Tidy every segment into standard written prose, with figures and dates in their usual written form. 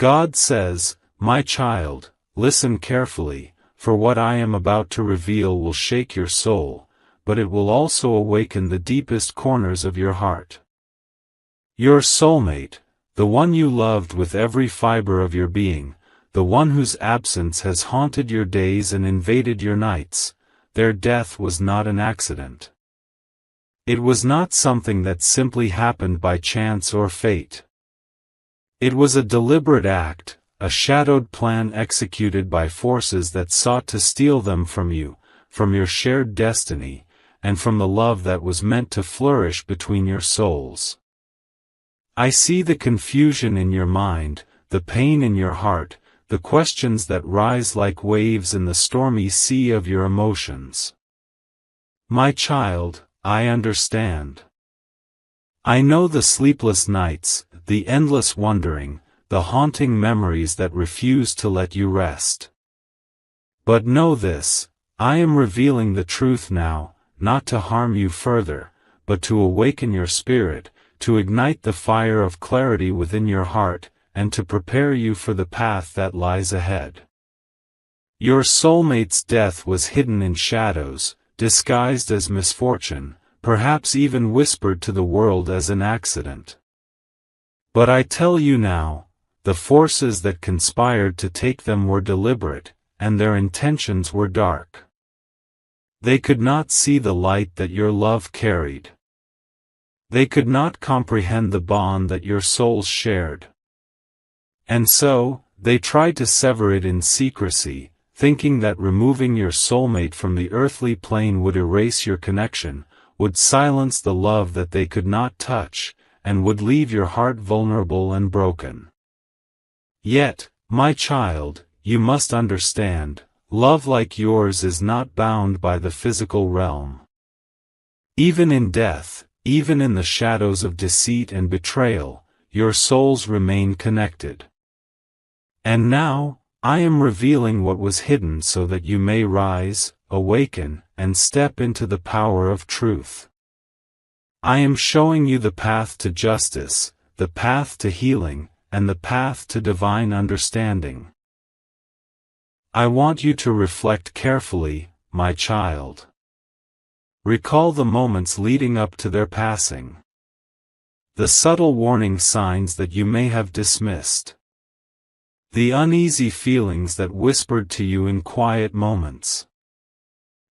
God says, "My child, listen carefully, for what I am about to reveal will shake your soul, but it will also awaken the deepest corners of your heart. Your soulmate, the one you loved with every fiber of your being, the one whose absence has haunted your days and invaded your nights, their death was not an accident. It was not something that simply happened by chance or fate. It was a deliberate act, a shadowed plan executed by forces that sought to steal them from you, from your shared destiny, and from the love that was meant to flourish between your souls. I see the confusion in your mind, the pain in your heart, the questions that rise like waves in the stormy sea of your emotions. My child, I understand. I know the sleepless nights, the endless wondering, the haunting memories that refuse to let you rest. But know this, I am revealing the truth now, not to harm you further, but to awaken your spirit, to ignite the fire of clarity within your heart, and to prepare you for the path that lies ahead. Your soulmate's death was hidden in shadows, disguised as misfortune, perhaps even whispered to the world as an accident. But I tell you now, the forces that conspired to take them were deliberate, and their intentions were dark. They could not see the light that your love carried. They could not comprehend the bond that your souls shared. And so, they tried to sever it in secrecy, thinking that removing your soulmate from the earthly plane would erase your connection, would silence the love that they could not touch, and would leave your heart vulnerable and broken. Yet, my child, you must understand, love like yours is not bound by the physical realm. Even in death, even in the shadows of deceit and betrayal, your souls remain connected. And now, I am revealing what was hidden so that you may rise, awaken, and step into the power of truth. I am showing you the path to justice, the path to healing, and the path to divine understanding. I want you to reflect carefully, my child. Recall the moments leading up to their passing. The subtle warning signs that you may have dismissed. The uneasy feelings that whispered to you in quiet moments.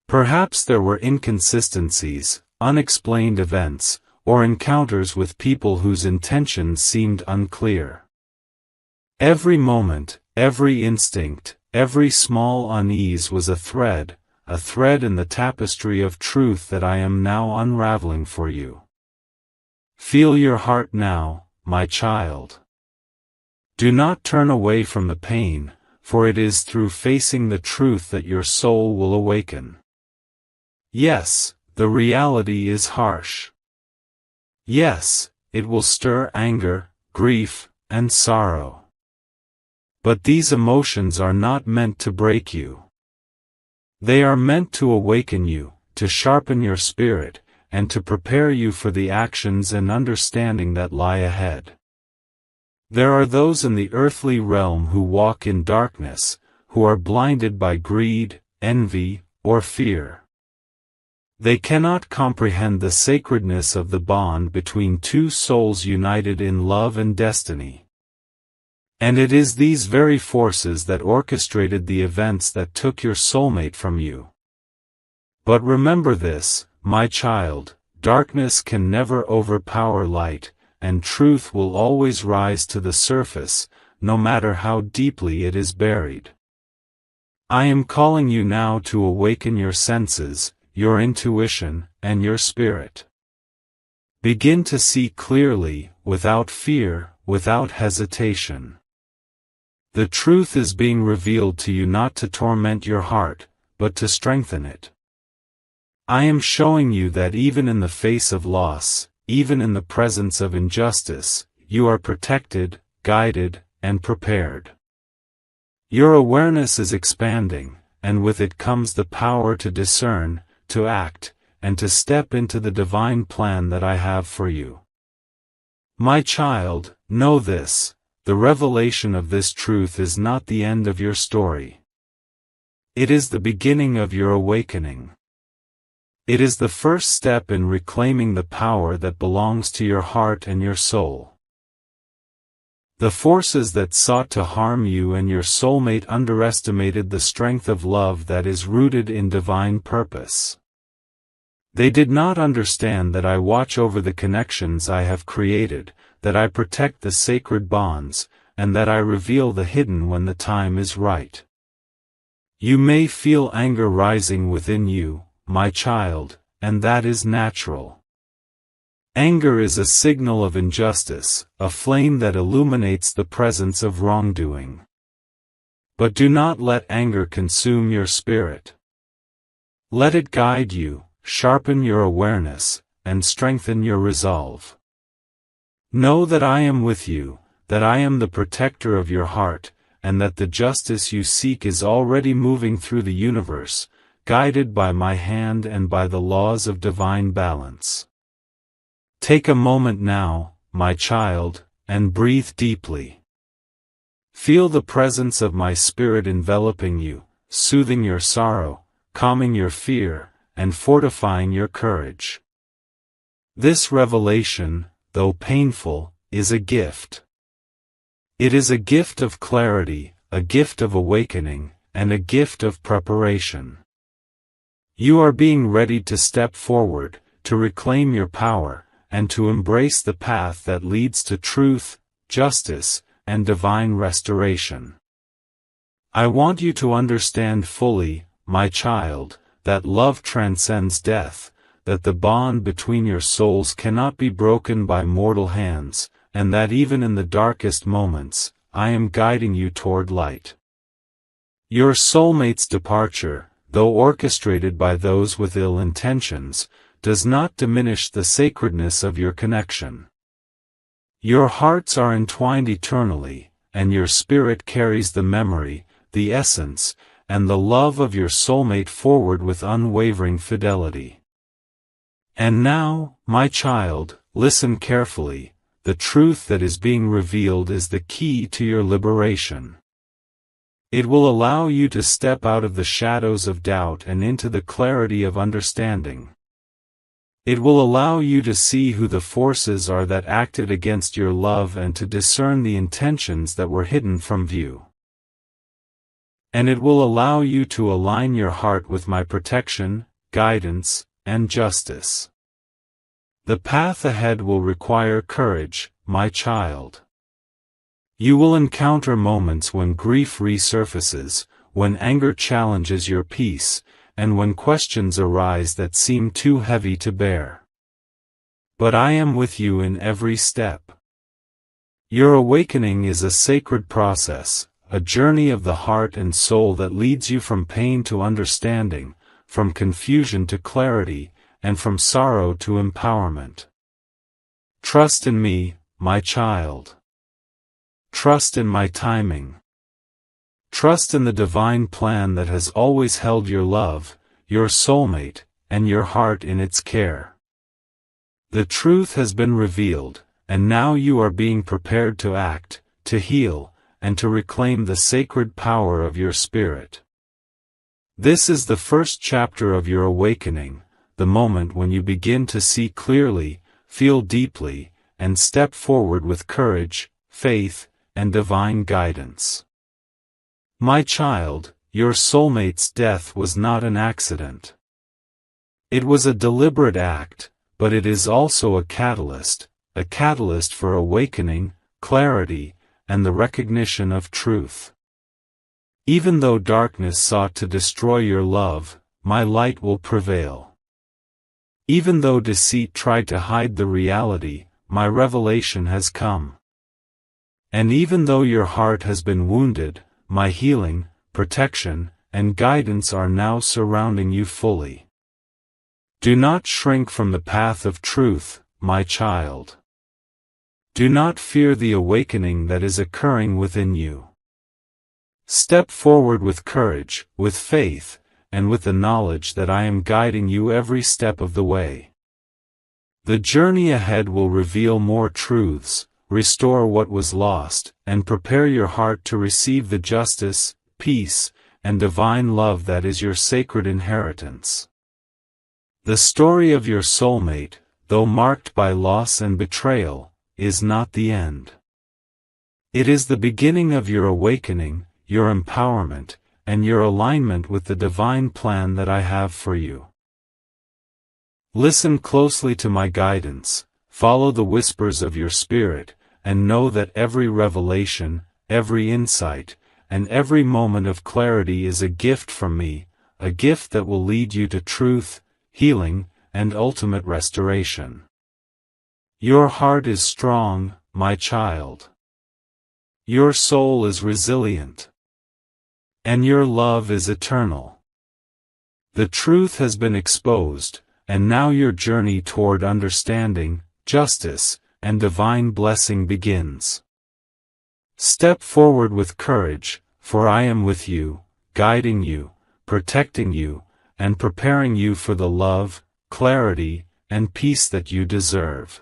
Perhaps there were inconsistencies, unexplained events, or encounters with people whose intentions seemed unclear. Every moment, every instinct, every small unease was a thread in the tapestry of truth that I am now unraveling for you. Feel your heart now, my child. Do not turn away from the pain, for it is through facing the truth that your soul will awaken. Yes, the reality is harsh. Yes, it will stir anger, grief, and sorrow. But these emotions are not meant to break you. They are meant to awaken you, to sharpen your spirit, and to prepare you for the actions and understanding that lie ahead. There are those in the earthly realm who walk in darkness, who are blinded by greed, envy, or fear. They cannot comprehend the sacredness of the bond between two souls united in love and destiny. And it is these very forces that orchestrated the events that took your soulmate from you. But remember this, my child, darkness can never overpower light, and truth will always rise to the surface, no matter how deeply it is buried. I am calling you now to awaken your senses, your intuition, and your spirit. Begin to see clearly, without fear, without hesitation. The truth is being revealed to you not to torment your heart, but to strengthen it. I am showing you that even in the face of loss, even in the presence of injustice, you are protected, guided, and prepared. Your awareness is expanding, and with it comes the power to discern, to act, and to step into the divine plan that I have for you. My child, know this, the revelation of this truth is not the end of your story. It is the beginning of your awakening. It is the first step in reclaiming the power that belongs to your heart and your soul. The forces that sought to harm you and your soulmate underestimated the strength of love that is rooted in divine purpose. They did not understand that I watch over the connections I have created, that I protect the sacred bonds, and that I reveal the hidden when the time is right. You may feel anger rising within you, my child, and that is natural. Anger is a signal of injustice, a flame that illuminates the presence of wrongdoing. But do not let anger consume your spirit. Let it guide you, sharpen your awareness, and strengthen your resolve. Know that I am with you, that I am the protector of your heart, and that the justice you seek is already moving through the universe, guided by my hand and by the laws of divine balance. Take a moment now, my child, and breathe deeply. Feel the presence of my spirit enveloping you, soothing your sorrow, calming your fear, and fortifying your courage. This revelation, though painful, is a gift. It is a gift of clarity, a gift of awakening, and a gift of preparation. You are being ready to step forward, to reclaim your power, and to embrace the path that leads to truth, justice, and divine restoration. I want you to understand fully, my child, that love transcends death, that the bond between your souls cannot be broken by mortal hands, and that even in the darkest moments, I am guiding you toward light. Your soulmate's departure, though orchestrated by those with ill intentions, does not diminish the sacredness of your connection. Your hearts are entwined eternally, and your spirit carries the memory, the essence, and the love of your soulmate forward with unwavering fidelity. And now, my child, listen carefully. The truth that is being revealed is the key to your liberation. It will allow you to step out of the shadows of doubt and into the clarity of understanding. It will allow you to see who the forces are that acted against your love and to discern the intentions that were hidden from view. And it will allow you to align your heart with my protection, guidance, and justice. The path ahead will require courage, my child. You will encounter moments when grief resurfaces, when anger challenges your peace, and when questions arise that seem too heavy to bear. But I am with you in every step. Your awakening is a sacred process, a journey of the heart and soul that leads you from pain to understanding, from confusion to clarity, and from sorrow to empowerment. Trust in me, my child. Trust in my timing. Trust in the divine plan that has always held your love, your soulmate, and your heart in its care. The truth has been revealed, and now you are being prepared to act, to heal, and to reclaim the sacred power of your spirit. This is the first chapter of your awakening, the moment when you begin to see clearly, feel deeply, and step forward with courage, faith, and divine guidance. My child, your soulmate's death was not an accident. It was a deliberate act, but it is also a catalyst for awakening, clarity, and the recognition of truth. Even though darkness sought to destroy your love, my light will prevail. Even though deceit tried to hide the reality, my revelation has come. And even though your heart has been wounded, my healing, protection, and guidance are now surrounding you fully. Do not shrink from the path of truth, my child. Do not fear the awakening that is occurring within you. Step forward with courage, with faith, and with the knowledge that I am guiding you every step of the way. The journey ahead will reveal more truths, restore what was lost, and prepare your heart to receive the justice, peace, and divine love that is your sacred inheritance. The story of your soulmate, though marked by loss and betrayal, is not the end. It is the beginning of your awakening, your empowerment, and your alignment with the divine plan that I have for you. Listen closely to my guidance, follow the whispers of your spirit, and know that every revelation, every insight, and every moment of clarity is a gift from me, a gift that will lead you to truth, healing, and ultimate restoration. Your heart is strong, my child. Your soul is resilient. And your love is eternal. The truth has been exposed, and now your journey toward understanding, justice, and divine blessing begins. Step forward with courage, for I am with you, guiding you, protecting you, and preparing you for the love, clarity, and peace that you deserve.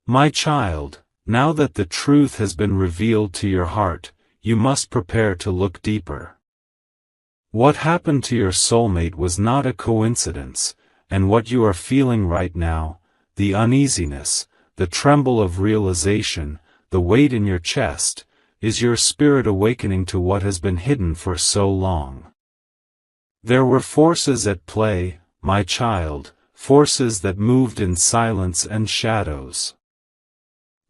My child, now that the truth has been revealed to your heart, you must prepare to look deeper. What happened to your soulmate was not a coincidence, and what you are feeling right now, the uneasiness, the tremble of realization, the weight in your chest, is your spirit awakening to what has been hidden for so long. There were forces at play, my child, forces that moved in silence and shadows.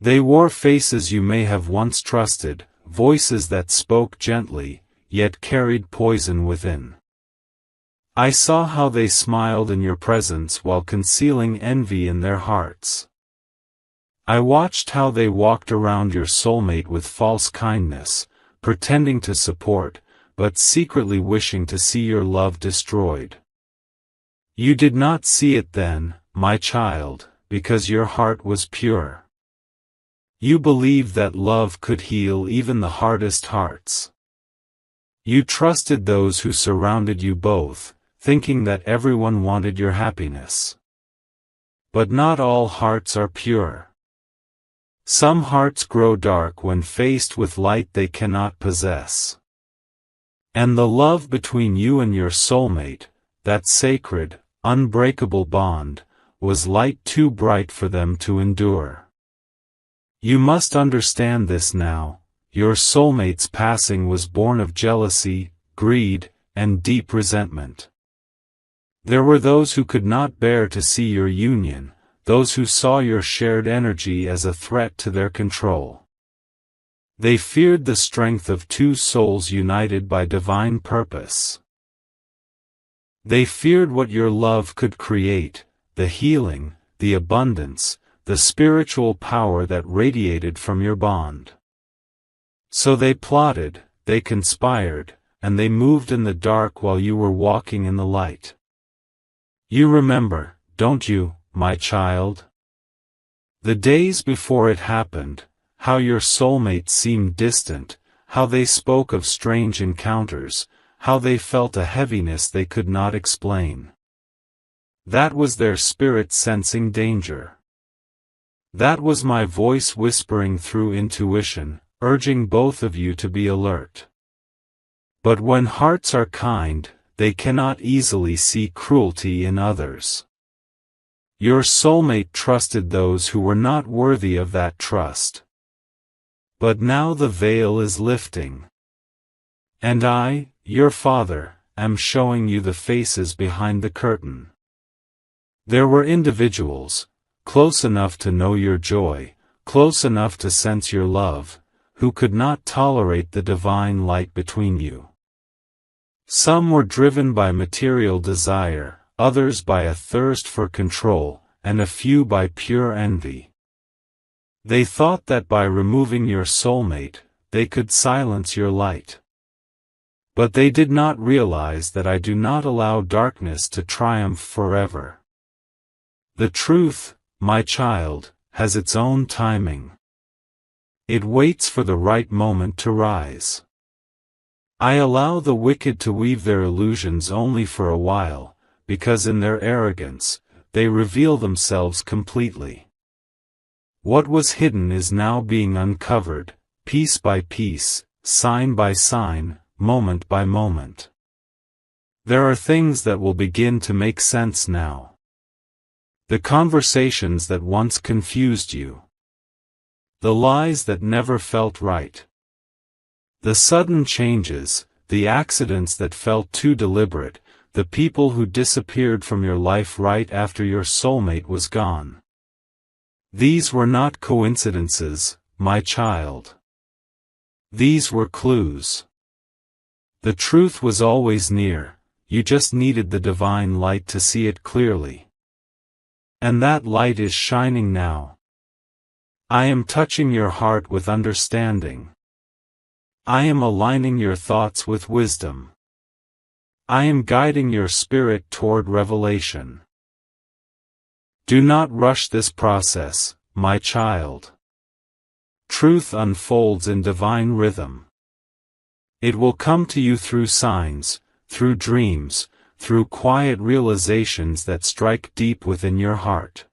They wore faces you may have once trusted, voices that spoke gently, yet carried poison within. I saw how they smiled in your presence while concealing envy in their hearts. I watched how they walked around your soulmate with false kindness, pretending to support, but secretly wishing to see your love destroyed. You did not see it then, my child, because your heart was pure. You believed that love could heal even the hardest hearts. You trusted those who surrounded you both, thinking that everyone wanted your happiness. But not all hearts are pure. Some hearts grow dark when faced with light they cannot possess. And the love between you and your soulmate, that sacred, unbreakable bond, was light too bright for them to endure. You must understand this now. Your soulmate's passing was born of jealousy, greed, and deep resentment. There were those who could not bear to see your union, those who saw your shared energy as a threat to their control. They feared the strength of two souls united by divine purpose. They feared what your love could create, the healing, the abundance, the spiritual power that radiated from your bond. So they plotted, they conspired, and they moved in the dark while you were walking in the light. You remember, don't you, my child? The days before it happened, how your soulmate seemed distant, how they spoke of strange encounters, how they felt a heaviness they could not explain. That was their spirit sensing danger. That was my voice whispering through intuition, urging both of you to be alert. But when hearts are kind, they cannot easily see cruelty in others. Your soulmate trusted those who were not worthy of that trust. But now the veil is lifting. And I, your father, am showing you the faces behind the curtain. There were individuals, close enough to know your joy, close enough to sense your love, who could not tolerate the divine light between you. Some were driven by material desire, others by a thirst for control, and a few by pure envy. They thought that by removing your soulmate, they could silence your light. But they did not realize that I do not allow darkness to triumph forever. The truth, my child, has its own timing. It waits for the right moment to rise. I allow the wicked to weave their illusions only for a while, because in their arrogance, they reveal themselves completely. What was hidden is now being uncovered, piece by piece, sign by sign, moment by moment. There are things that will begin to make sense now. The conversations that once confused you. The lies that never felt right. The sudden changes, the accidents that felt too deliberate, the people who disappeared from your life right after your soulmate was gone. These were not coincidences, my child. These were clues. The truth was always near, you just needed the divine light to see it clearly. And that light is shining now. I am touching your heart with understanding. I am aligning your thoughts with wisdom. I am guiding your spirit toward revelation. Do not rush this process, my child. Truth unfolds in divine rhythm. It will come to you through signs, through dreams, through quiet realizations that strike deep within your heart.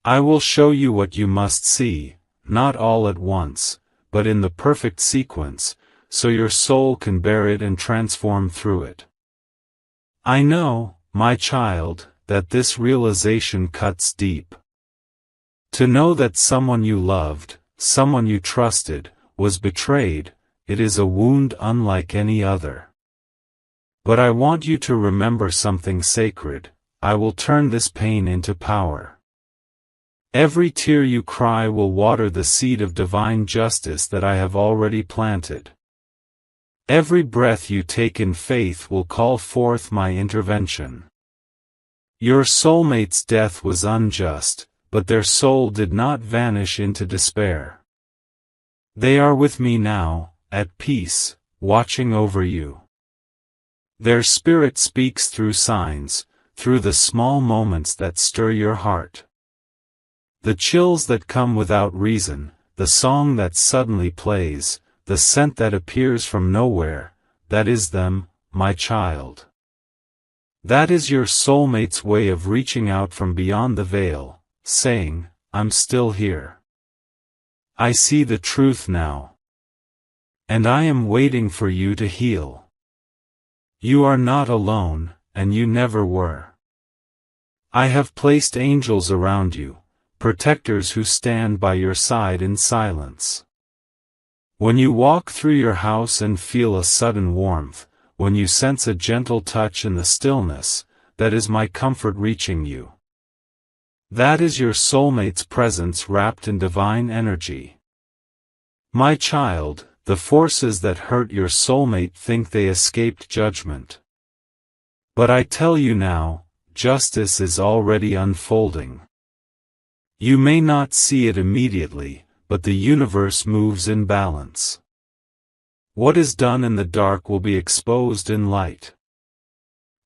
I will show you what you must see, not all at once, but in the perfect sequence, so your soul can bear it and transform through it. I know, my child, that this realization cuts deep. To know that someone you loved, someone you trusted, was betrayed, it is a wound unlike any other. But I want you to remember something sacred. I will turn this pain into power. Every tear you cry will water the seed of divine justice that I have already planted. Every breath you take in faith will call forth my intervention. Your soulmate's death was unjust, but their soul did not vanish into despair. They are with me now, at peace, watching over you. Their spirit speaks through signs, through the small moments that stir your heart. The chills that come without reason, the song that suddenly plays, the scent that appears from nowhere, that is them, my child. That is your soulmate's way of reaching out from beyond the veil, saying, I'm still here. I see the truth now. And I am waiting for you to heal. You are not alone, and you never were. I have placed angels around you, protectors who stand by your side in silence. When you walk through your house and feel a sudden warmth, when you sense a gentle touch in the stillness, that is my comfort reaching you. That is your soulmate's presence wrapped in divine energy. My child, the forces that hurt your soulmate think they escaped judgment. But I tell you now, justice is already unfolding. You may not see it immediately, but the universe moves in balance. What is done in the dark will be exposed in light.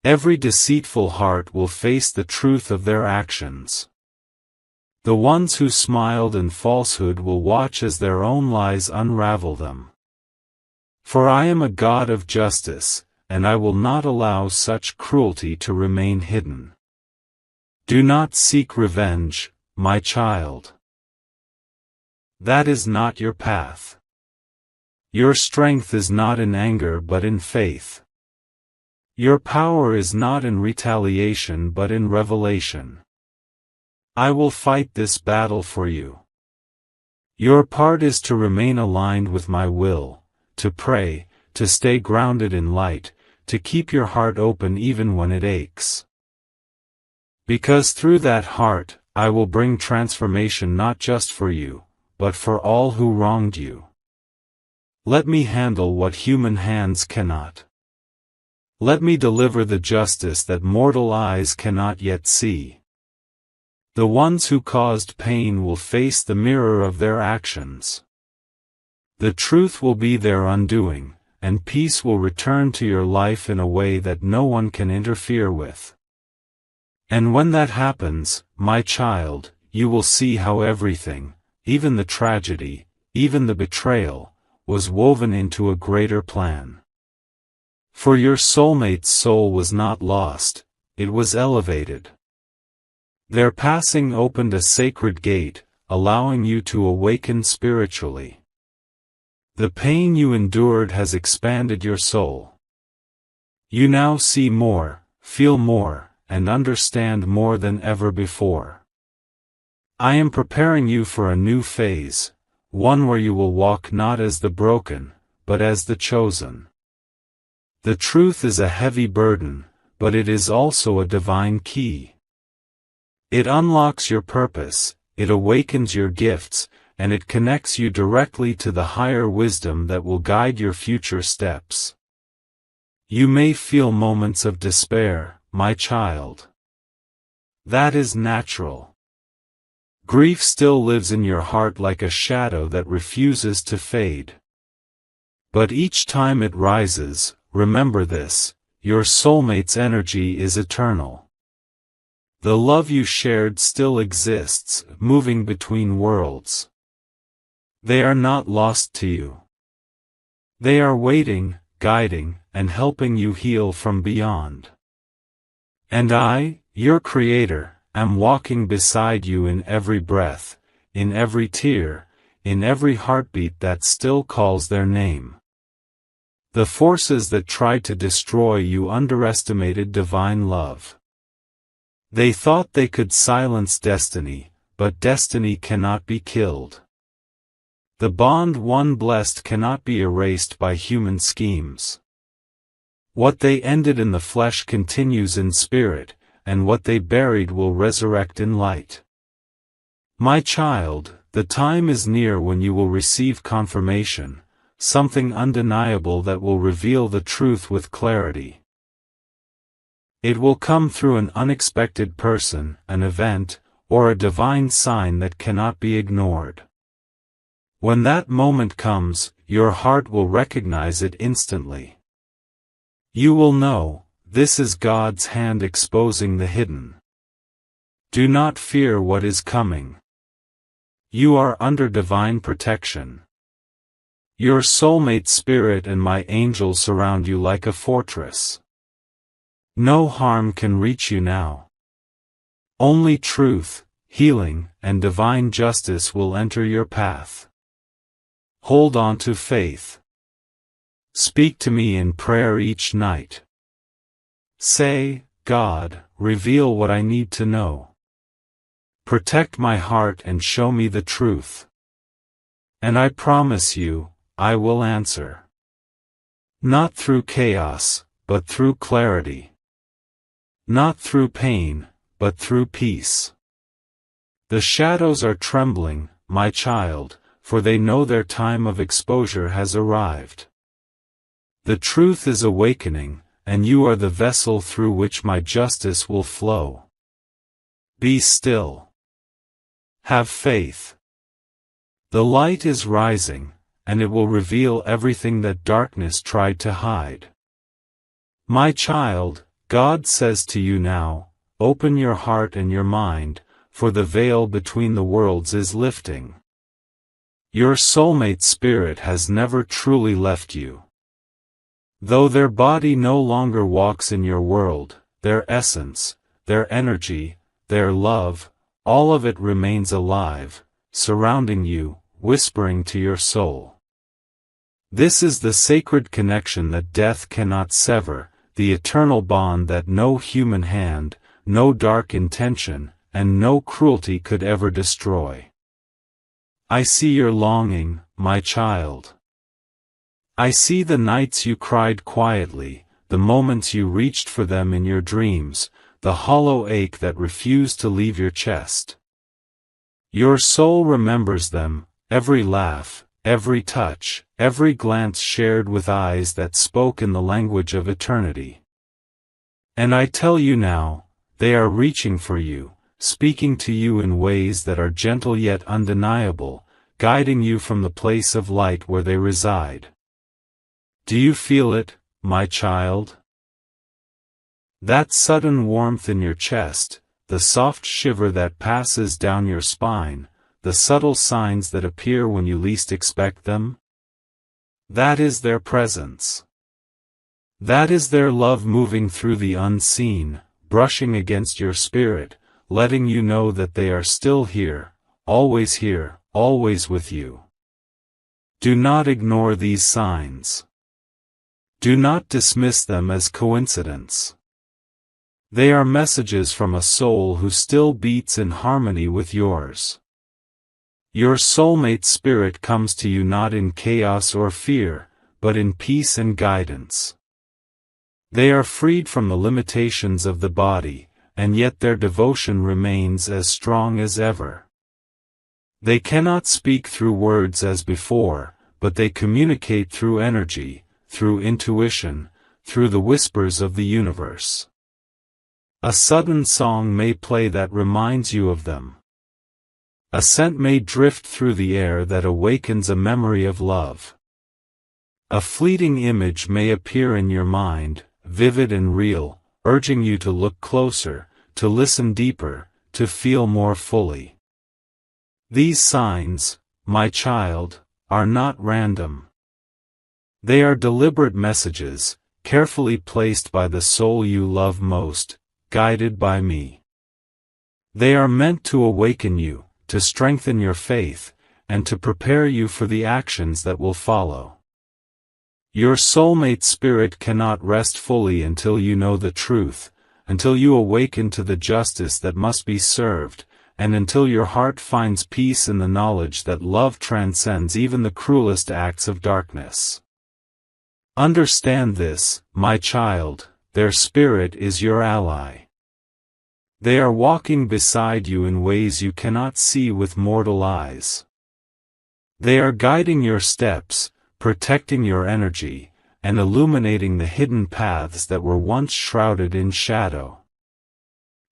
Every deceitful heart will face the truth of their actions. The ones who smiled in falsehood will watch as their own lies unravel them. For I am a God of justice, and I will not allow such cruelty to remain hidden. Do not seek revenge, my child. That is not your path. Your strength is not in anger but in faith. Your power is not in retaliation but in revelation. I will fight this battle for you. Your part is to remain aligned with my will, to pray, to stay grounded in light, to keep your heart open even when it aches. Because through that heart, I will bring transformation not just for you, but for all who wronged you. Let me handle what human hands cannot. Let me deliver the justice that mortal eyes cannot yet see. The ones who caused pain will face the mirror of their actions. The truth will be their undoing, and peace will return to your life in a way that no one can interfere with. And when that happens, my child, you will see how everything, even the tragedy, even the betrayal, was woven into a greater plan. For your soulmate's soul was not lost, it was elevated. Their passing opened a sacred gate, allowing you to awaken spiritually. The pain you endured has expanded your soul. You now see more, feel more, and understand more than ever before. I am preparing you for a new phase, one where you will walk not as the broken, but as the chosen. The truth is a heavy burden, but it is also a divine key. It unlocks your purpose, it awakens your gifts, and it connects you directly to the higher wisdom that will guide your future steps. You may feel moments of despair, my child. That is natural. Grief still lives in your heart like a shadow that refuses to fade. But each time it rises, remember this: your soulmate's energy is eternal. The love you shared still exists, moving between worlds. They are not lost to you. They are waiting, guiding, and helping you heal from beyond. And I, your Creator, am walking beside you in every breath, in every tear, in every heartbeat that still calls their name. The forces that tried to destroy you underestimated divine love. They thought they could silence destiny, but destiny cannot be killed. The bond one blessed cannot be erased by human schemes. What they ended in the flesh continues in spirit, and what they buried will resurrect in light. My child, the time is near when you will receive confirmation, something undeniable that will reveal the truth with clarity. It will come through an unexpected person, an event, or a divine sign that cannot be ignored. When that moment comes, your heart will recognize it instantly. You will know, this is God's hand exposing the hidden. Do not fear what is coming. You are under divine protection. Your soulmate spirit and my angels surround you like a fortress. No harm can reach you now. Only truth, healing, and divine justice will enter your path. Hold on to faith. Speak to me in prayer each night. Say, God, reveal what I need to know. Protect my heart and show me the truth. And I promise you, I will answer. Not through chaos, but through clarity. Not through pain, but through peace. The shadows are trembling, my child, for they know their time of exposure has arrived. The truth is awakening, and you are the vessel through which my justice will flow. Be still. Have faith. The light is rising, and it will reveal everything that darkness tried to hide. My child, God says to you now, open your heart and your mind, for the veil between the worlds is lifting. Your soulmate spirit has never truly left you. Though their body no longer walks in your world, their essence, their energy, their love, all of it remains alive, surrounding you, whispering to your soul. This is the sacred connection that death cannot sever, the eternal bond that no human hand, no dark intention, and no cruelty could ever destroy. I see your longing, my child. I see the nights you cried quietly, the moments you reached for them in your dreams, the hollow ache that refused to leave your chest. Your soul remembers them, every laugh, every touch, every glance shared with eyes that spoke in the language of eternity. And I tell you now, they are reaching for you, speaking to you in ways that are gentle yet undeniable, guiding you from the place of light where they reside. Do you feel it, my child? That sudden warmth in your chest, the soft shiver that passes down your spine, the subtle signs that appear when you least expect them? That is their presence. That is their love moving through the unseen, brushing against your spirit, letting you know that they are still here, always here, always with you. Do not ignore these signs. Do not dismiss them as coincidence. They are messages from a soul who still beats in harmony with yours. Your soulmate spirit comes to you not in chaos or fear, but in peace and guidance. They are freed from the limitations of the body, and yet their devotion remains as strong as ever. They cannot speak through words as before, but they communicate through energy, through intuition, through the whispers of the universe. A sudden song may play that reminds you of them. A scent may drift through the air that awakens a memory of love. A fleeting image may appear in your mind, vivid and real, urging you to look closer, to listen deeper, to feel more fully. These signs, my child, are not random. They are deliberate messages, carefully placed by the soul you love most, guided by me. They are meant to awaken you, to strengthen your faith, and to prepare you for the actions that will follow. Your soulmate spirit cannot rest fully until you know the truth, until you awaken to the justice that must be served, and until your heart finds peace in the knowledge that love transcends even the cruelest acts of darkness. Understand this, my child, their spirit is your ally. They are walking beside you in ways you cannot see with mortal eyes. They are guiding your steps, protecting your energy, and illuminating the hidden paths that were once shrouded in shadow.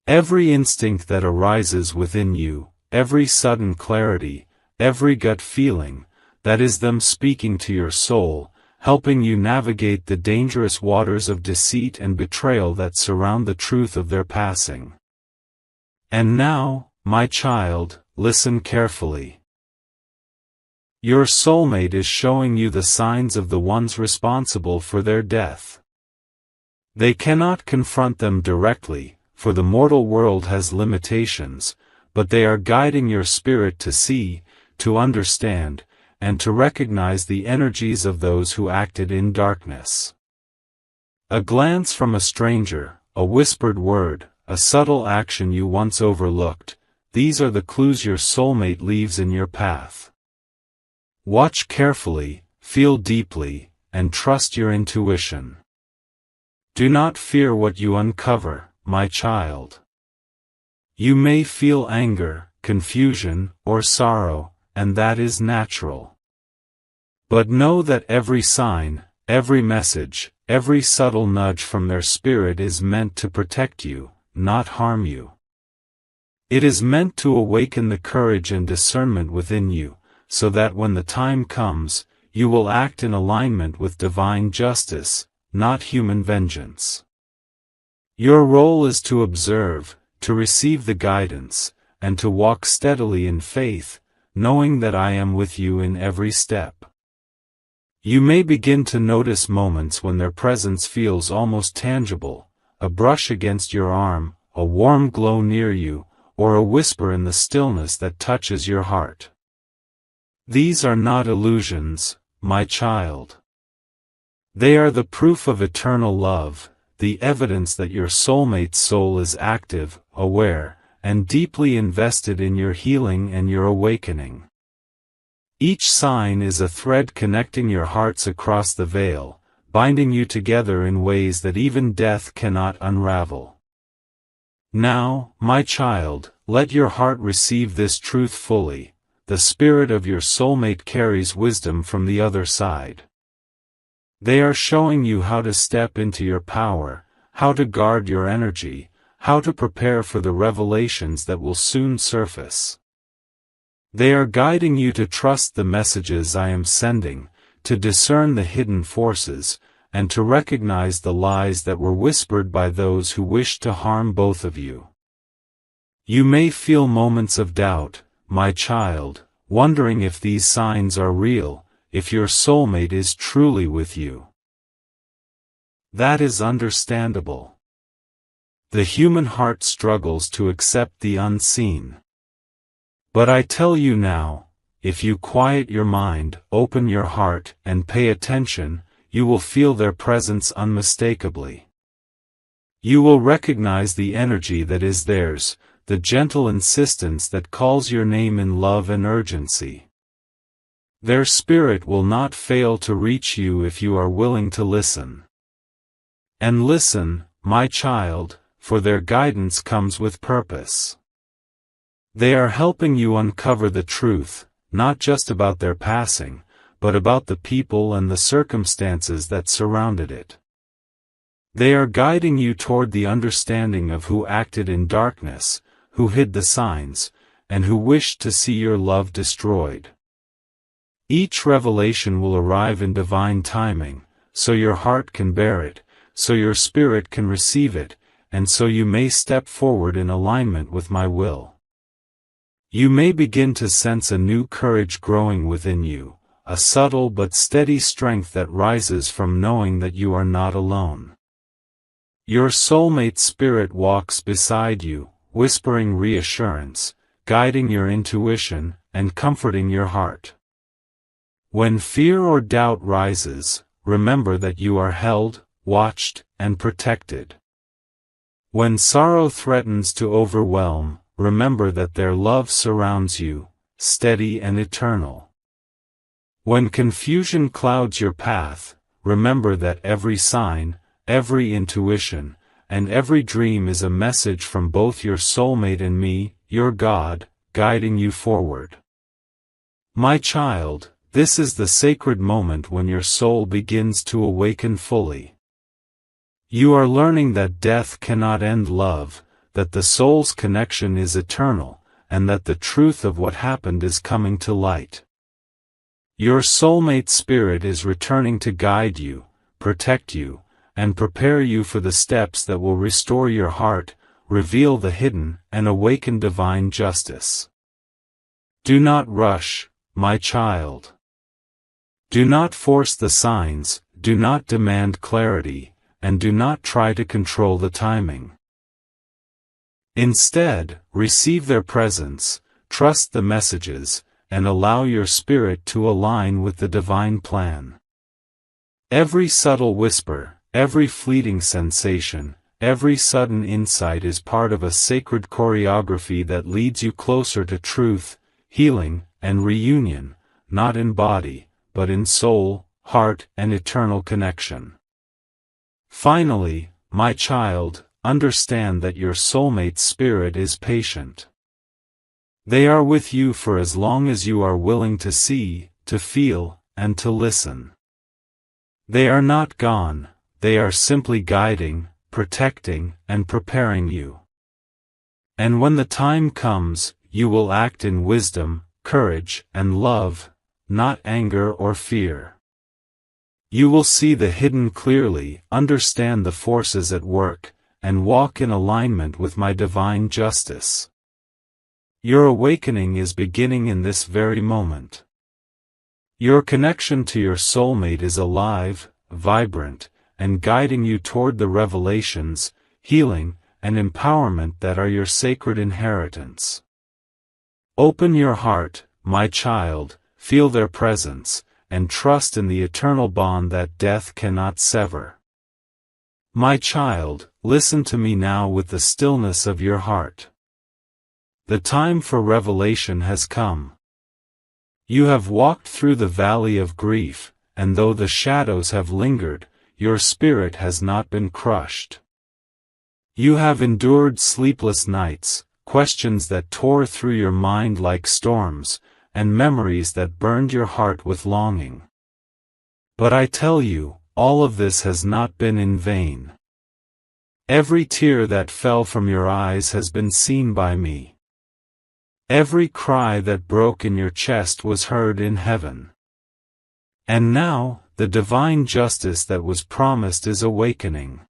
Every instinct that arises within you, every sudden clarity, every gut feeling, that is them speaking to your soul, helping you navigate the dangerous waters of deceit and betrayal that surround the truth of their passing. And now, my child, listen carefully. Your soulmate is showing you the signs of the ones responsible for their death. They cannot confront them directly, for the mortal world has limitations, but they are guiding your spirit to see, to understand, and to recognize the energies of those who acted in darkness. A glance from a stranger, a whispered word, a subtle action you once overlooked, these are the clues your soulmate leaves in your path. Watch carefully, feel deeply, and trust your intuition. Do not fear what you uncover, my child. You may feel anger, confusion, or sorrow, and that is natural. But know that every sign, every message, every subtle nudge from their spirit is meant to protect you, not harm you. It is meant to awaken the courage and discernment within you, so that when the time comes, you will act in alignment with divine justice, not human vengeance. Your role is to observe, to receive the guidance, and to walk steadily in faith, knowing that I am with you in every step. You may begin to notice moments when their presence feels almost tangible, a brush against your arm, a warm glow near you, or a whisper in the stillness that touches your heart. These are not illusions, my child. They are the proof of eternal love, the evidence that your soulmate's soul is active, aware, and deeply invested in your healing and your awakening. Each sign is a thread connecting your hearts across the veil, binding you together in ways that even death cannot unravel. Now, my child, let your heart receive this truth fully. The spirit of your soulmate carries wisdom from the other side. They are showing you how to step into your power, how to guard your energy, how to prepare for the revelations that will soon surface. They are guiding you to trust the messages I am sending, to discern the hidden forces, and to recognize the lies that were whispered by those who wished to harm both of you. You may feel moments of doubt, my child, wondering if these signs are real, if your soulmate is truly with you. That is understandable. The human heart struggles to accept the unseen. But I tell you now, if you quiet your mind, open your heart, and pay attention, you will feel their presence unmistakably. You will recognize the energy that is theirs, the gentle insistence that calls your name in love and urgency. Their spirit will not fail to reach you if you are willing to listen. And listen, my child, for their guidance comes with purpose. They are helping you uncover the truth, not just about their passing, but about the people and the circumstances that surrounded it. They are guiding you toward the understanding of who acted in darkness, who hid the signs, and who wished to see your love destroyed. Each revelation will arrive in divine timing, so your heart can bear it, so your spirit can receive it, and so you may step forward in alignment with my will. You may begin to sense a new courage growing within you, a subtle but steady strength that rises from knowing that you are not alone. Your soulmate spirit walks beside you, whispering reassurance, guiding your intuition, and comforting your heart. When fear or doubt rises, remember that you are held, watched, and protected. When sorrow threatens to overwhelm, remember that their love surrounds you, steady and eternal. When confusion clouds your path, remember that every sign, every intuition, and every dream is a message from both your soulmate and me, your God, guiding you forward. My child, this is the sacred moment when your soul begins to awaken fully. You are learning that death cannot end love, that the soul's connection is eternal, and that the truth of what happened is coming to light. Your soulmate spirit is returning to guide you, protect you, and prepare you for the steps that will restore your heart, reveal the hidden, and awaken divine justice. Do not rush, my child. Do not force the signs, do not demand clarity, and do not try to control the timing. Instead, receive their presence, trust the messages, and allow your spirit to align with the divine plan. Every subtle whisper, every fleeting sensation, every sudden insight is part of a sacred choreography that leads you closer to truth, healing, and reunion, not in body, but in soul, heart, and eternal connection. Finally, my child, understand that your soulmate spirit is patient. They are with you for as long as you are willing to see, to feel, and to listen. They are not gone, they are simply guiding, protecting, and preparing you. And when the time comes, you will act in wisdom, courage, and love, not anger or fear. You will see the hidden clearly, understand the forces at work, and walk in alignment with my divine justice. Your awakening is beginning in this very moment. Your connection to your soulmate is alive, vibrant, and guiding you toward the revelations, healing, and empowerment that are your sacred inheritance. Open your heart, my child, feel their presence, and trust in the eternal bond that death cannot sever. My child, listen to me now with the stillness of your heart. The time for revelation has come. You have walked through the valley of grief, and though the shadows have lingered, your spirit has not been crushed. You have endured sleepless nights, questions that tore through your mind like storms, and memories that burned your heart with longing. But I tell you, all of this has not been in vain. Every tear that fell from your eyes has been seen by me. Every cry that broke in your chest was heard in heaven. And now, the divine justice that was promised is awakening.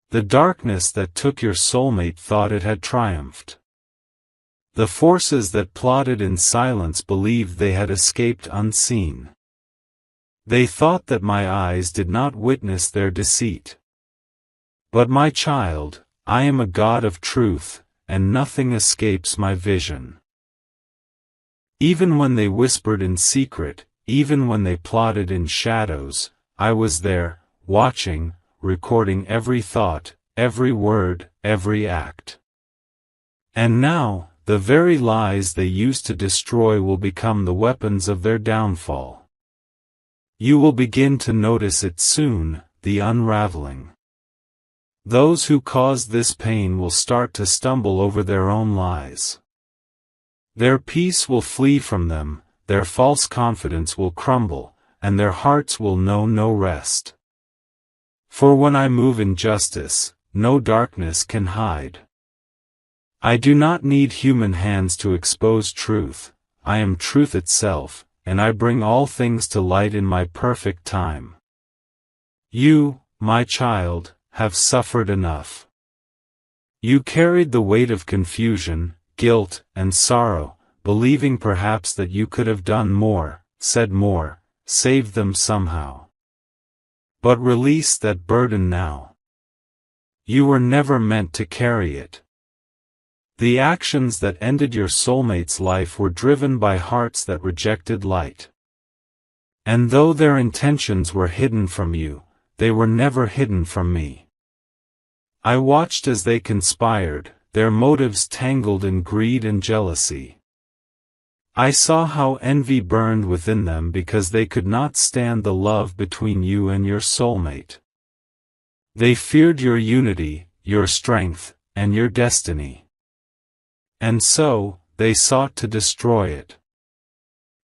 The darkness that took your soulmate thought it had triumphed. The forces that plotted in silence believed they had escaped unseen. They thought that my eyes did not witness their deceit. But my child, I am a God of truth, and nothing escapes my vision. Even when they whispered in secret, even when they plotted in shadows, I was there, watching, recording every thought, every word, every act. And now, the very lies they used to destroy will become the weapons of their downfall. You will begin to notice it soon, the unraveling. Those who caused this pain will start to stumble over their own lies. Their peace will flee from them, their false confidence will crumble, and their hearts will know no rest. For when I move in justice, no darkness can hide. I do not need human hands to expose truth, I am truth itself, and I bring all things to light in my perfect time. You, my child, have suffered enough. You carried the weight of confusion, guilt, and sorrow, believing perhaps that you could have done more, said more, saved them somehow. But release that burden now. You were never meant to carry it. The actions that ended your soulmate's life were driven by hearts that rejected light. And though their intentions were hidden from you, they were never hidden from me. I watched as they conspired, their motives tangled in greed and jealousy. I saw how envy burned within them because they could not stand the love between you and your soulmate. They feared your unity, your strength, and your destiny. And so, they sought to destroy it.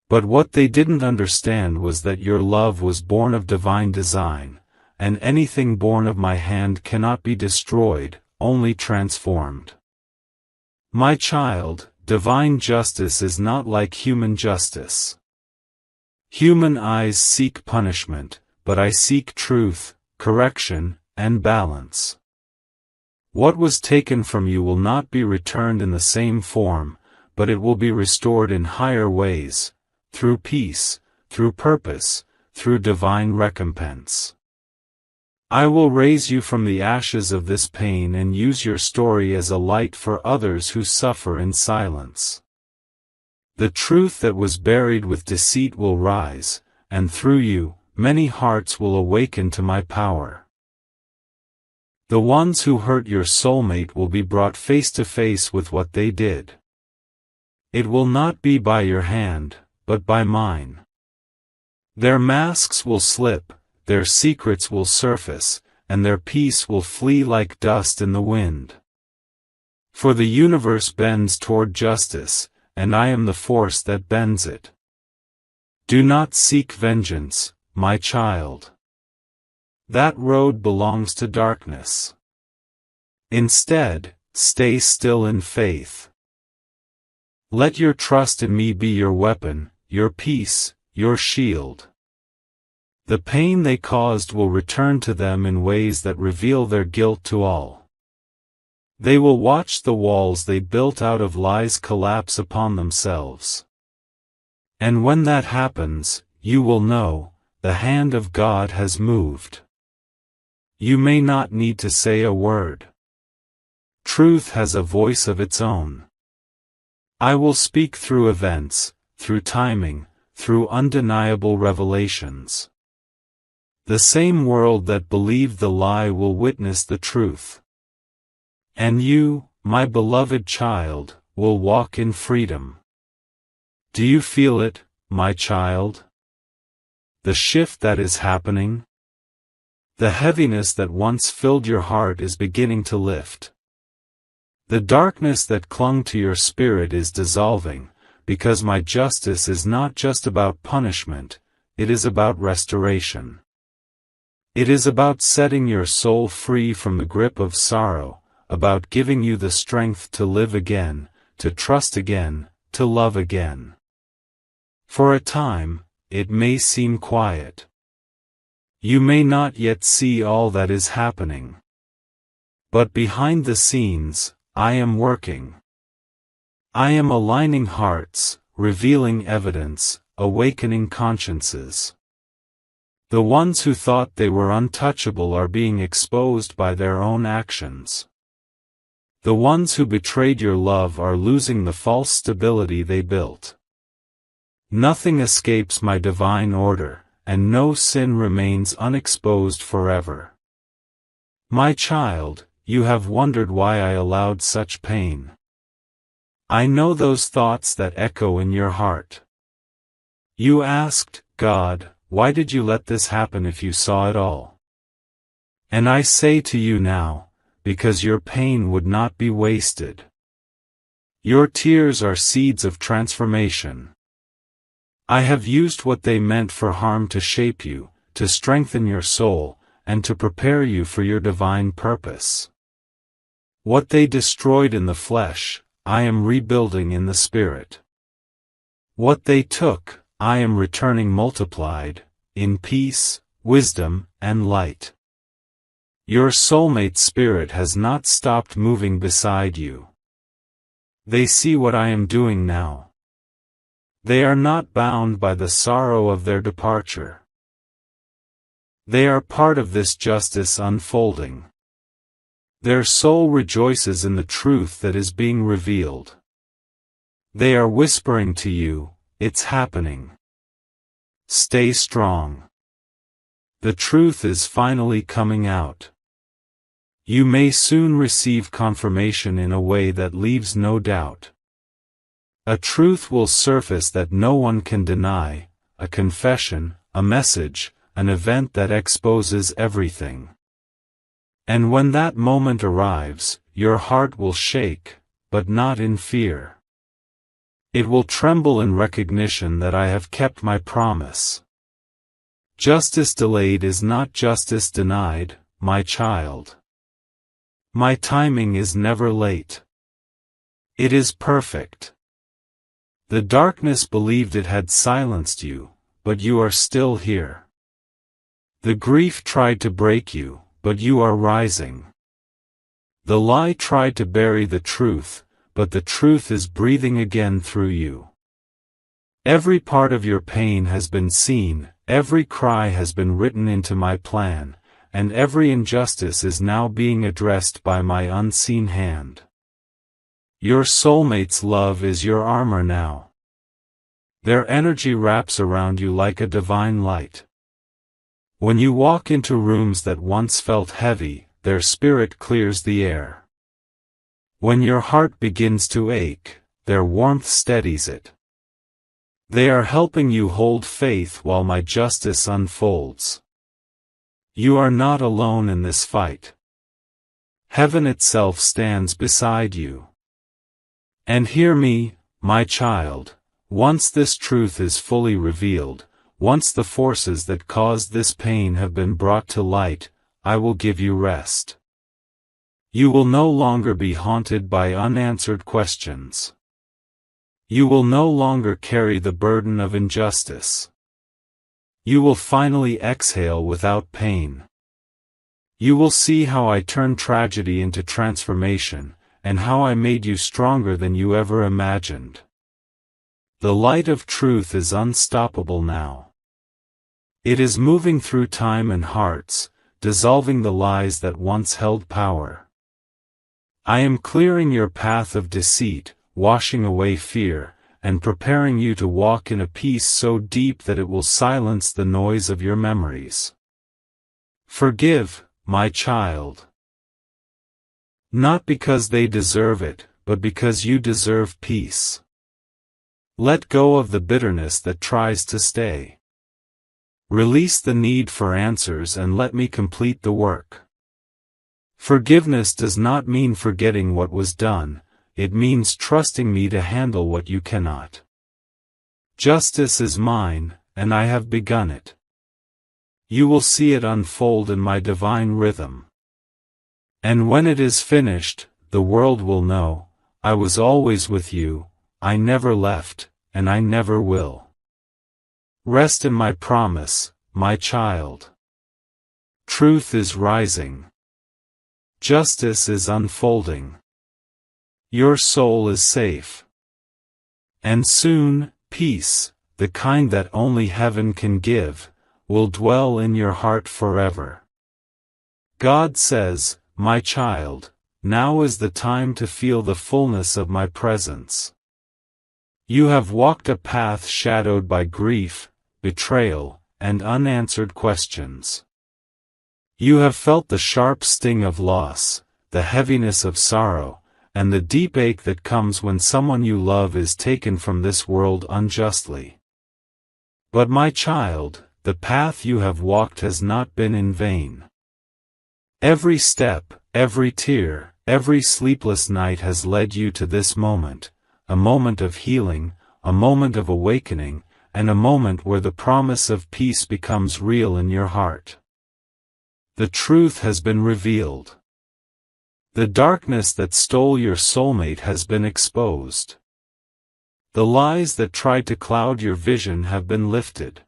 But what they didn't understand was that your love was born of divine design, and anything born of my hand cannot be destroyed, only transformed. My child, divine justice is not like human justice. Human eyes seek punishment, but I seek truth, correction, and balance. What was taken from you will not be returned in the same form, but it will be restored in higher ways, through peace, through purpose, through divine recompense. I will raise you from the ashes of this pain and use your story as a light for others who suffer in silence. The truth that was buried with deceit will rise, and through you, many hearts will awaken to my power. The ones who hurt your soulmate will be brought face to face with what they did. It will not be by your hand, but by mine. Their masks will slip, their secrets will surface, and their peace will flee like dust in the wind. For the universe bends toward justice, and I am the force that bends it. Do not seek vengeance, my child. That road belongs to darkness. Instead, stay still in faith. Let your trust in me be your weapon, your peace, your shield. The pain they caused will return to them in ways that reveal their guilt to all. They will watch the walls they built out of lies collapse upon themselves. And when that happens, you will know, the hand of God has moved. You may not need to say a word. Truth has a voice of its own. I will speak through events, through timing, through undeniable revelations. The same world that believed the lie will witness the truth. And you, my beloved child, will walk in freedom. Do you feel it, my child? The shift that is happening? The heaviness that once filled your heart is beginning to lift. The darkness that clung to your spirit is dissolving, because my justice is not just about punishment, it is about restoration. It is about setting your soul free from the grip of sorrow, about giving you the strength to live again, to trust again, to love again. For a time, it may seem quiet. You may not yet see all that is happening. But behind the scenes, I am working. I am aligning hearts, revealing evidence, awakening consciences. The ones who thought they were untouchable are being exposed by their own actions. The ones who betrayed your love are losing the false stability they built. Nothing escapes my divine order, and no sin remains unexposed forever. My child, you have wondered why I allowed such pain. I know those thoughts that echo in your heart. You asked, God, why did you let this happen if you saw it all? And I say to you now, because your pain would not be wasted. Your tears are seeds of transformation. I have used what they meant for harm to shape you, to strengthen your soul, and to prepare you for your divine purpose. What they destroyed in the flesh, I am rebuilding in the spirit. What they took, I am returning multiplied, in peace, wisdom, and light. Your soulmate spirit has not stopped moving beside you. They see what I am doing now. They are not bound by the sorrow of their departure. They are part of this justice unfolding. Their soul rejoices in the truth that is being revealed. They are whispering to you, it's happening. Stay strong. The truth is finally coming out. You may soon receive confirmation in a way that leaves no doubt. A truth will surface that no one can deny, a confession, a message, an event that exposes everything. And when that moment arrives, your heart will shake, but not in fear. It will tremble in recognition that I have kept my promise. Justice delayed is not justice denied, my child. My timing is never late. It is perfect. The darkness believed it had silenced you, but you are still here. The grief tried to break you, but you are rising. The lie tried to bury the truth, but the truth is breathing again through you. Every part of your pain has been seen, every cry has been written into my plan, and every injustice is now being addressed by my unseen hand. Your soulmate's love is your armor now. Their energy wraps around you like a divine light. When you walk into rooms that once felt heavy, their spirit clears the air. When your heart begins to ache, their warmth steadies it. They are helping you hold faith while my justice unfolds. You are not alone in this fight. Heaven itself stands beside you. And hear me, my child, once this truth is fully revealed, once the forces that caused this pain have been brought to light, I will give you rest. You will no longer be haunted by unanswered questions. You will no longer carry the burden of injustice. You will finally exhale without pain. You will see how I turned tragedy into transformation, and how I made you stronger than you ever imagined. The light of truth is unstoppable now. It is moving through time and hearts, dissolving the lies that once held power. I am clearing your path of deceit, washing away fear, and preparing you to walk in a peace so deep that it will silence the noise of your memories. Forgive, my child. Not because they deserve it, but because you deserve peace. Let go of the bitterness that tries to stay. Release the need for answers and let me complete the work. Forgiveness does not mean forgetting what was done, it means trusting me to handle what you cannot. Justice is mine, and I have begun it. You will see it unfold in my divine rhythm. And when it is finished, the world will know, I was always with you, I never left, and I never will. Rest in my promise, my child. Truth is rising. Justice is unfolding. Your soul is safe. And soon, peace, the kind that only heaven can give, will dwell in your heart forever. God says, my child, now is the time to feel the fullness of my presence. You have walked a path shadowed by grief, betrayal, and unanswered questions. You have felt the sharp sting of loss, the heaviness of sorrow, and the deep ache that comes when someone you love is taken from this world unjustly. But my child, the path you have walked has not been in vain. Every step, every tear, every sleepless night has led you to this moment, a moment of healing, a moment of awakening, and a moment where the promise of peace becomes real in your heart. The truth has been revealed. The darkness that stole your soulmate has been exposed. The lies that tried to cloud your vision have been lifted.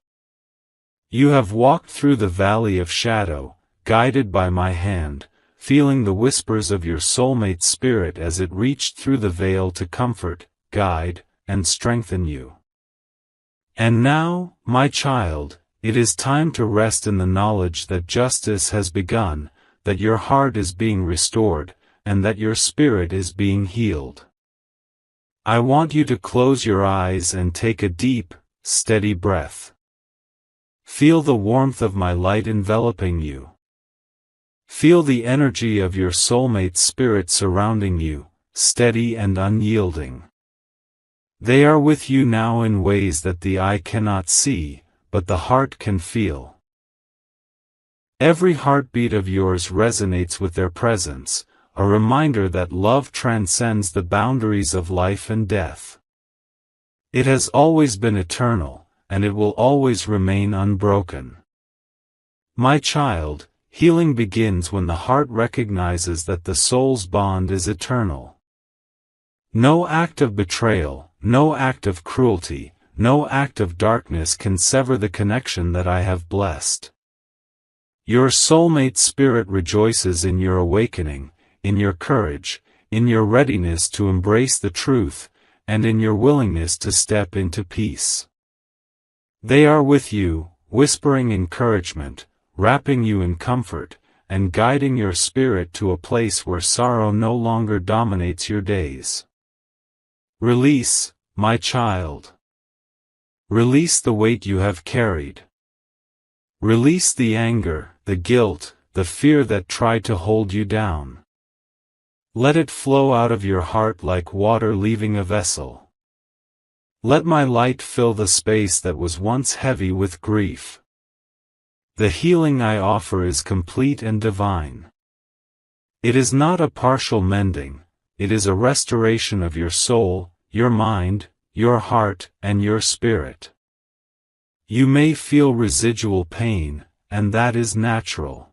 You have walked through the valley of shadow, guided by my hand, feeling the whispers of your soulmate's spirit as it reached through the veil to comfort, guide, and strengthen you. And now, my child, it is time to rest in the knowledge that justice has begun, that your heart is being restored, and that your spirit is being healed. I want you to close your eyes and take a deep, steady breath. Feel the warmth of my light enveloping you. Feel the energy of your soulmate's spirit surrounding you, steady and unyielding. They are with you now in ways that the eye cannot see, but the heart can feel. Every heartbeat of yours resonates with their presence, a reminder that love transcends the boundaries of life and death. It has always been eternal, and it will always remain unbroken. My child, healing begins when the heart recognizes that the soul's bond is eternal. No act of betrayal, no act of cruelty, no act of darkness can sever the connection that I have blessed. Your soulmate spirit rejoices in your awakening, in your courage, in your readiness to embrace the truth, and in your willingness to step into peace. They are with you, whispering encouragement, wrapping you in comfort, and guiding your spirit to a place where sorrow no longer dominates your days. Release, my child. Release the weight you have carried. Release the anger, the guilt, the fear that tried to hold you down. Let it flow out of your heart like water leaving a vessel. Let my light fill the space that was once heavy with grief. The healing I offer is complete and divine. It is not a partial mending, it is a restoration of your soul, your mind, your heart, and your spirit. You may feel residual pain, and that is natural.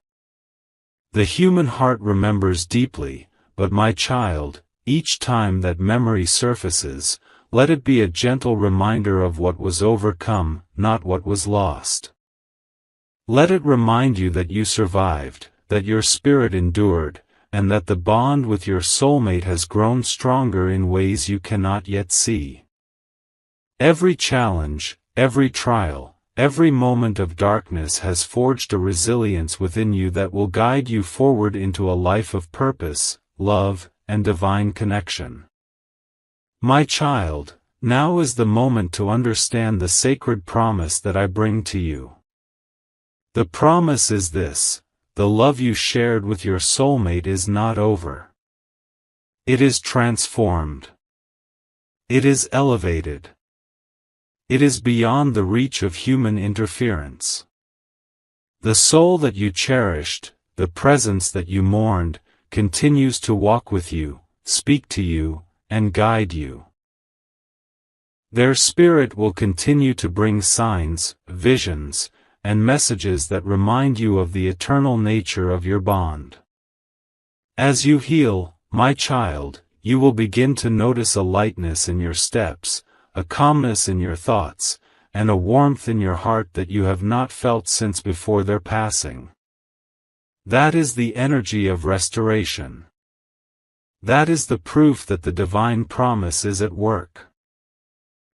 The human heart remembers deeply, but my child, each time that memory surfaces, let it be a gentle reminder of what was overcome, not what was lost. Let it remind you that you survived, that your spirit endured, and that the bond with your soulmate has grown stronger in ways you cannot yet see. Every challenge, every trial, every moment of darkness has forged a resilience within you that will guide you forward into a life of purpose, love, and divine connection. My child, now is the moment to understand the sacred promise that I bring to you. The promise is this: the love you shared with your soulmate is not over. It is transformed. It is elevated. It is beyond the reach of human interference. The soul that you cherished, the presence that you mourned, continues to walk with you, speak to you, and guide you. Their spirit will continue to bring signs, visions, and messages that remind you of the eternal nature of your bond. As you heal, my child, you will begin to notice a lightness in your steps, a calmness in your thoughts, and a warmth in your heart that you have not felt since before their passing. That is the energy of restoration. That is the proof that the divine promise is at work.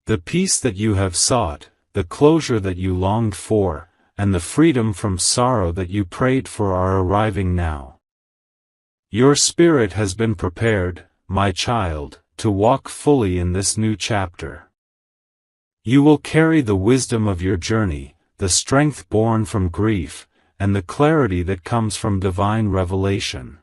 The peace that you have sought, the closure that you longed for, and the freedom from sorrow that you prayed for are arriving now. Your spirit has been prepared, my child, to walk fully in this new chapter. You will carry the wisdom of your journey, the strength born from grief, and the clarity that comes from divine revelation.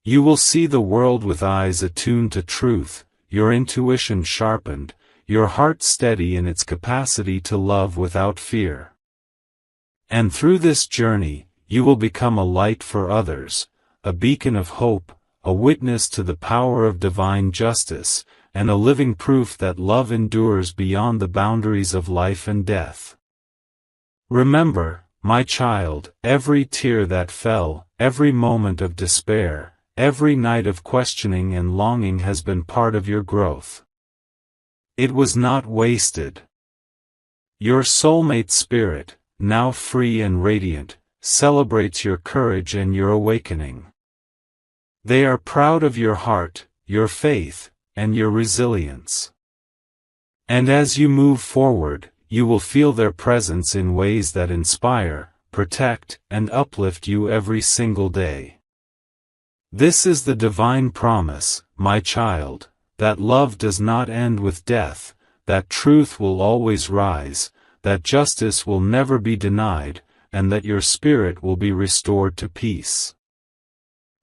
You will see the world with eyes attuned to truth, your intuition sharpened, your heart steady in its capacity to love without fear. And through this journey, you will become a light for others, a beacon of hope, a witness to the power of divine justice, and a living proof that love endures beyond the boundaries of life and death. Remember, my child, every tear that fell, every moment of despair, every night of questioning and longing has been part of your growth. It was not wasted. Your soulmate spirit, now free and radiant, celebrates your courage and your awakening. They are proud of your heart, your faith, and your resilience. And as you move forward, you will feel their presence in ways that inspire, protect, and uplift you every single day. This is the divine promise, my child, that love does not end with death, that truth will always rise, that justice will never be denied, and that your spirit will be restored to peace.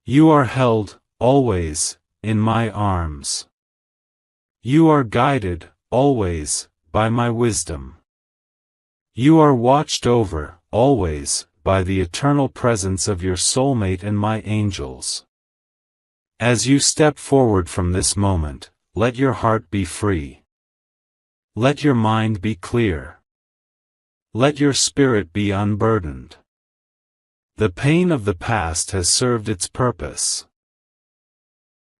You are held, always, in my arms. You are guided, always, by my wisdom. You are watched over, always, by the eternal presence of your soulmate and my angels. As you step forward from this moment, let your heart be free. Let your mind be clear. Let your spirit be unburdened. The pain of the past has served its purpose.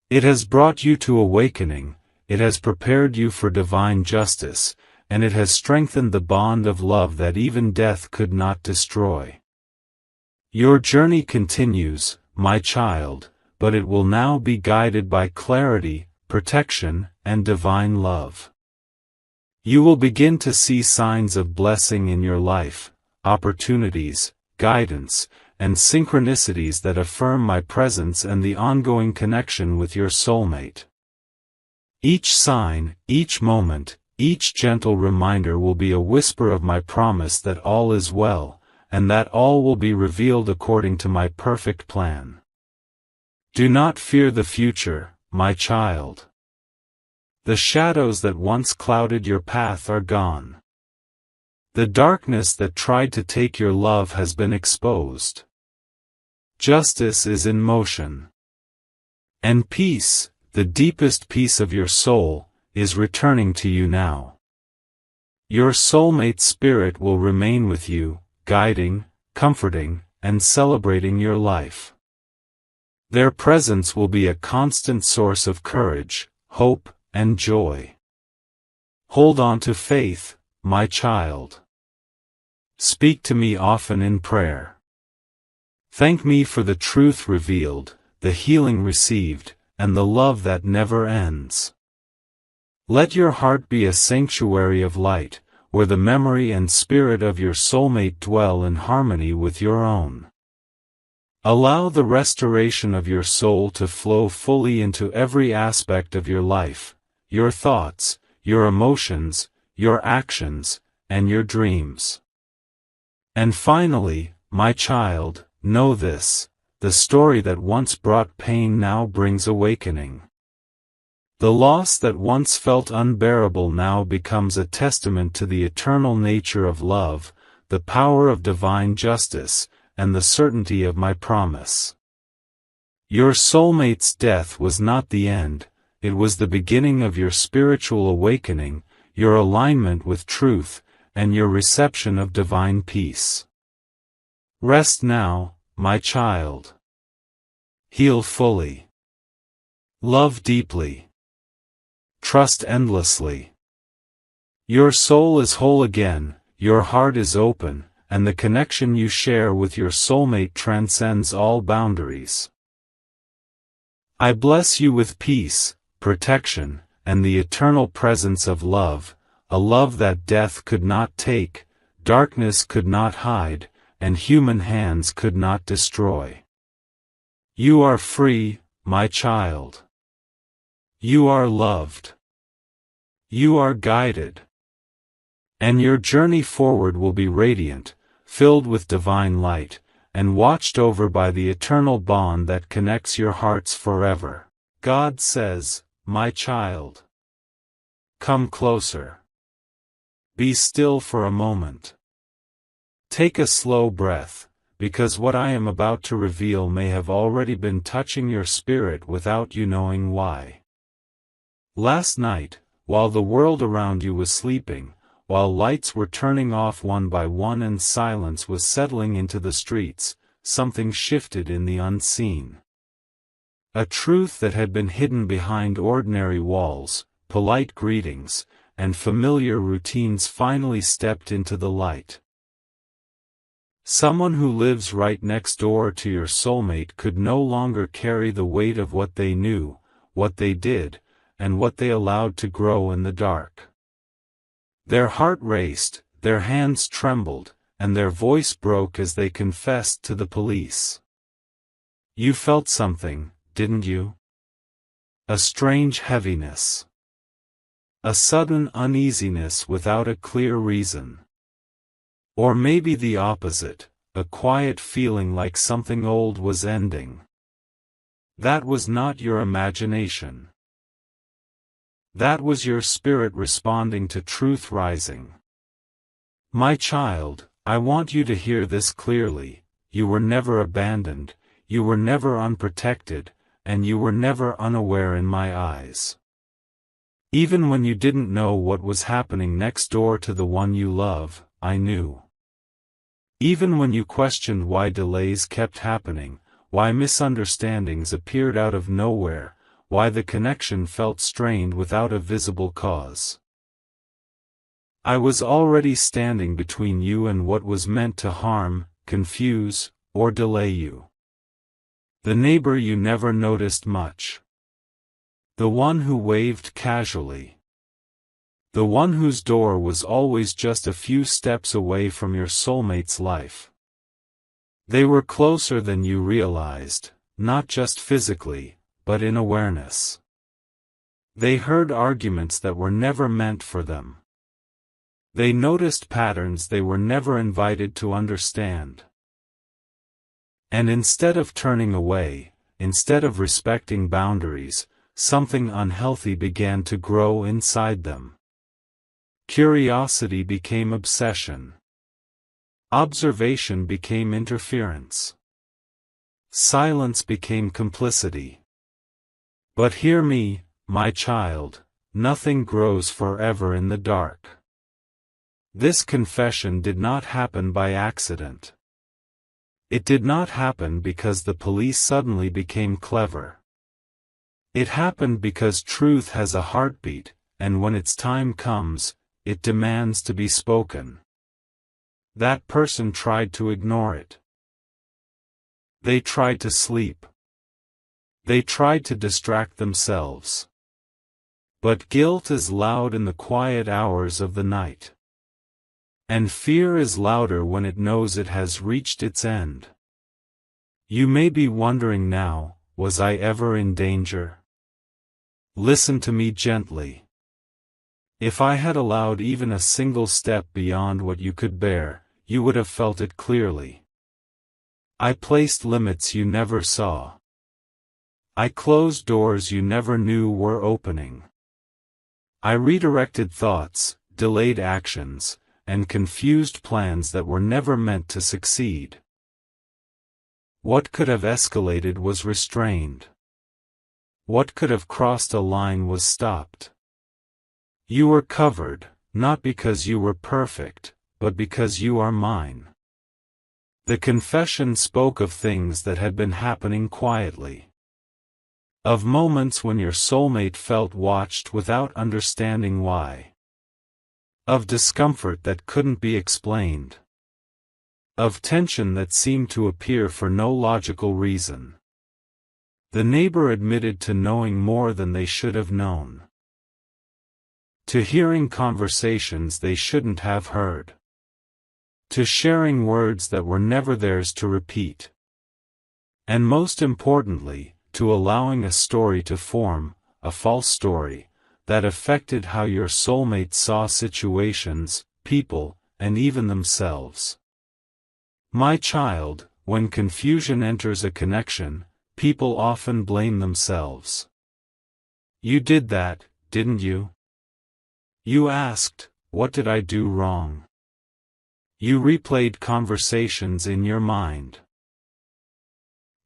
It has brought you to awakening, it has prepared you for divine justice, and it has strengthened the bond of love that even death could not destroy. Your journey continues, my child, but it will now be guided by clarity, protection, and divine love. You will begin to see signs of blessing in your life, opportunities, guidance, and synchronicities that affirm my presence and the ongoing connection with your soulmate. Each sign, each moment, each gentle reminder will be a whisper of my promise that all is well, and that all will be revealed according to my perfect plan. Do not fear the future, my child. The shadows that once clouded your path are gone. The darkness that tried to take your love has been exposed. Justice is in motion. And peace, the deepest peace of your soul, is returning to you now. Your soulmate spirit will remain with you, guiding, comforting, and celebrating your life. Their presence will be a constant source of courage, hope, and joy. Hold on to faith, my child. Speak to me often in prayer. Thank me for the truth revealed, the healing received, and the love that never ends. Let your heart be a sanctuary of light, where the memory and spirit of your soulmate dwell in harmony with your own. Allow the restoration of your soul to flow fully into every aspect of your life, your thoughts, your emotions, your actions, and your dreams. And finally, my child, know this, the story that once brought pain now brings awakening. The loss that once felt unbearable now becomes a testament to the eternal nature of love, the power of divine justice, and the certainty of my promise. Your soulmate's death was not the end, it was the beginning of your spiritual awakening, your alignment with truth, and your reception of divine peace. Rest now, my child. Heal fully. Love deeply. Trust endlessly. Your soul is whole again, your heart is open, and the connection you share with your soulmate transcends all boundaries. I bless you with peace, protection, and the eternal presence of love, a love that death could not take, darkness could not hide, and human hands could not destroy. You are free, my child. You are loved. You are guided. And your journey forward will be radiant, filled with divine light, and watched over by the eternal bond that connects your hearts forever. God says, "My child, come closer. Be still for a moment. Take a slow breath, because what I am about to reveal may have already been touching your spirit without you knowing why." Last night, while the world around you was sleeping, while lights were turning off one by one and silence was settling into the streets, something shifted in the unseen. A truth that had been hidden behind ordinary walls, polite greetings, and familiar routines finally stepped into the light. Someone who lives right next door to your soulmate could no longer carry the weight of what they knew, what they did, and what they allowed to grow in the dark. Their heart raced, their hands trembled, and their voice broke as they confessed to the police. You felt something, didn't you? A strange heaviness. A sudden uneasiness without a clear reason. Or maybe the opposite, a quiet feeling like something old was ending. That was not your imagination. That was your spirit responding to truth rising. My child, I want you to hear this clearly: you were never abandoned, you were never unprotected, and you were never unaware in my eyes. Even when you didn't know what was happening next door to the one you love, I knew. Even when you questioned why delays kept happening, why misunderstandings appeared out of nowhere, why the connection felt strained without a visible cause. I was already standing between you and what was meant to harm, confuse, or delay you. The neighbor you never noticed much. The one who waved casually. The one whose door was always just a few steps away from your soulmate's life. They were closer than you realized, not just physically, but in awareness. They heard arguments that were never meant for them. They noticed patterns they were never invited to understand. And instead of turning away, instead of respecting boundaries, something unhealthy began to grow inside them. Curiosity became obsession. Observation became interference. Silence became complicity. But hear me, my child, nothing grows forever in the dark. This confession did not happen by accident. It did not happen because the police suddenly became clever. It happened because truth has a heartbeat, and when its time comes, it demands to be spoken. That person tried to ignore it. They tried to sleep. They tried to distract themselves. But guilt is loud in the quiet hours of the night. And fear is louder when it knows it has reached its end. You may be wondering now, was I ever in danger? Listen to me gently. If I had allowed even a single step beyond what you could bear, you would have felt it clearly. I placed limits you never saw. I closed doors you never knew were opening. I redirected thoughts, delayed actions, and confused plans that were never meant to succeed. What could have escalated was restrained. What could have crossed a line was stopped. You were covered, not because you were perfect, but because you are mine. The confession spoke of things that had been happening quietly. Of moments when your soulmate felt watched without understanding why. Of discomfort that couldn't be explained. Of tension that seemed to appear for no logical reason. The neighbor admitted to knowing more than they should have known. To hearing conversations they shouldn't have heard. To sharing words that were never theirs to repeat. And most importantly, to allowing a story to form, a false story, that affected how your soulmate saw situations, people, and even themselves. My child, when confusion enters a connection, people often blame themselves. You did that, didn't you? You asked, what did I do wrong? You replayed conversations in your mind.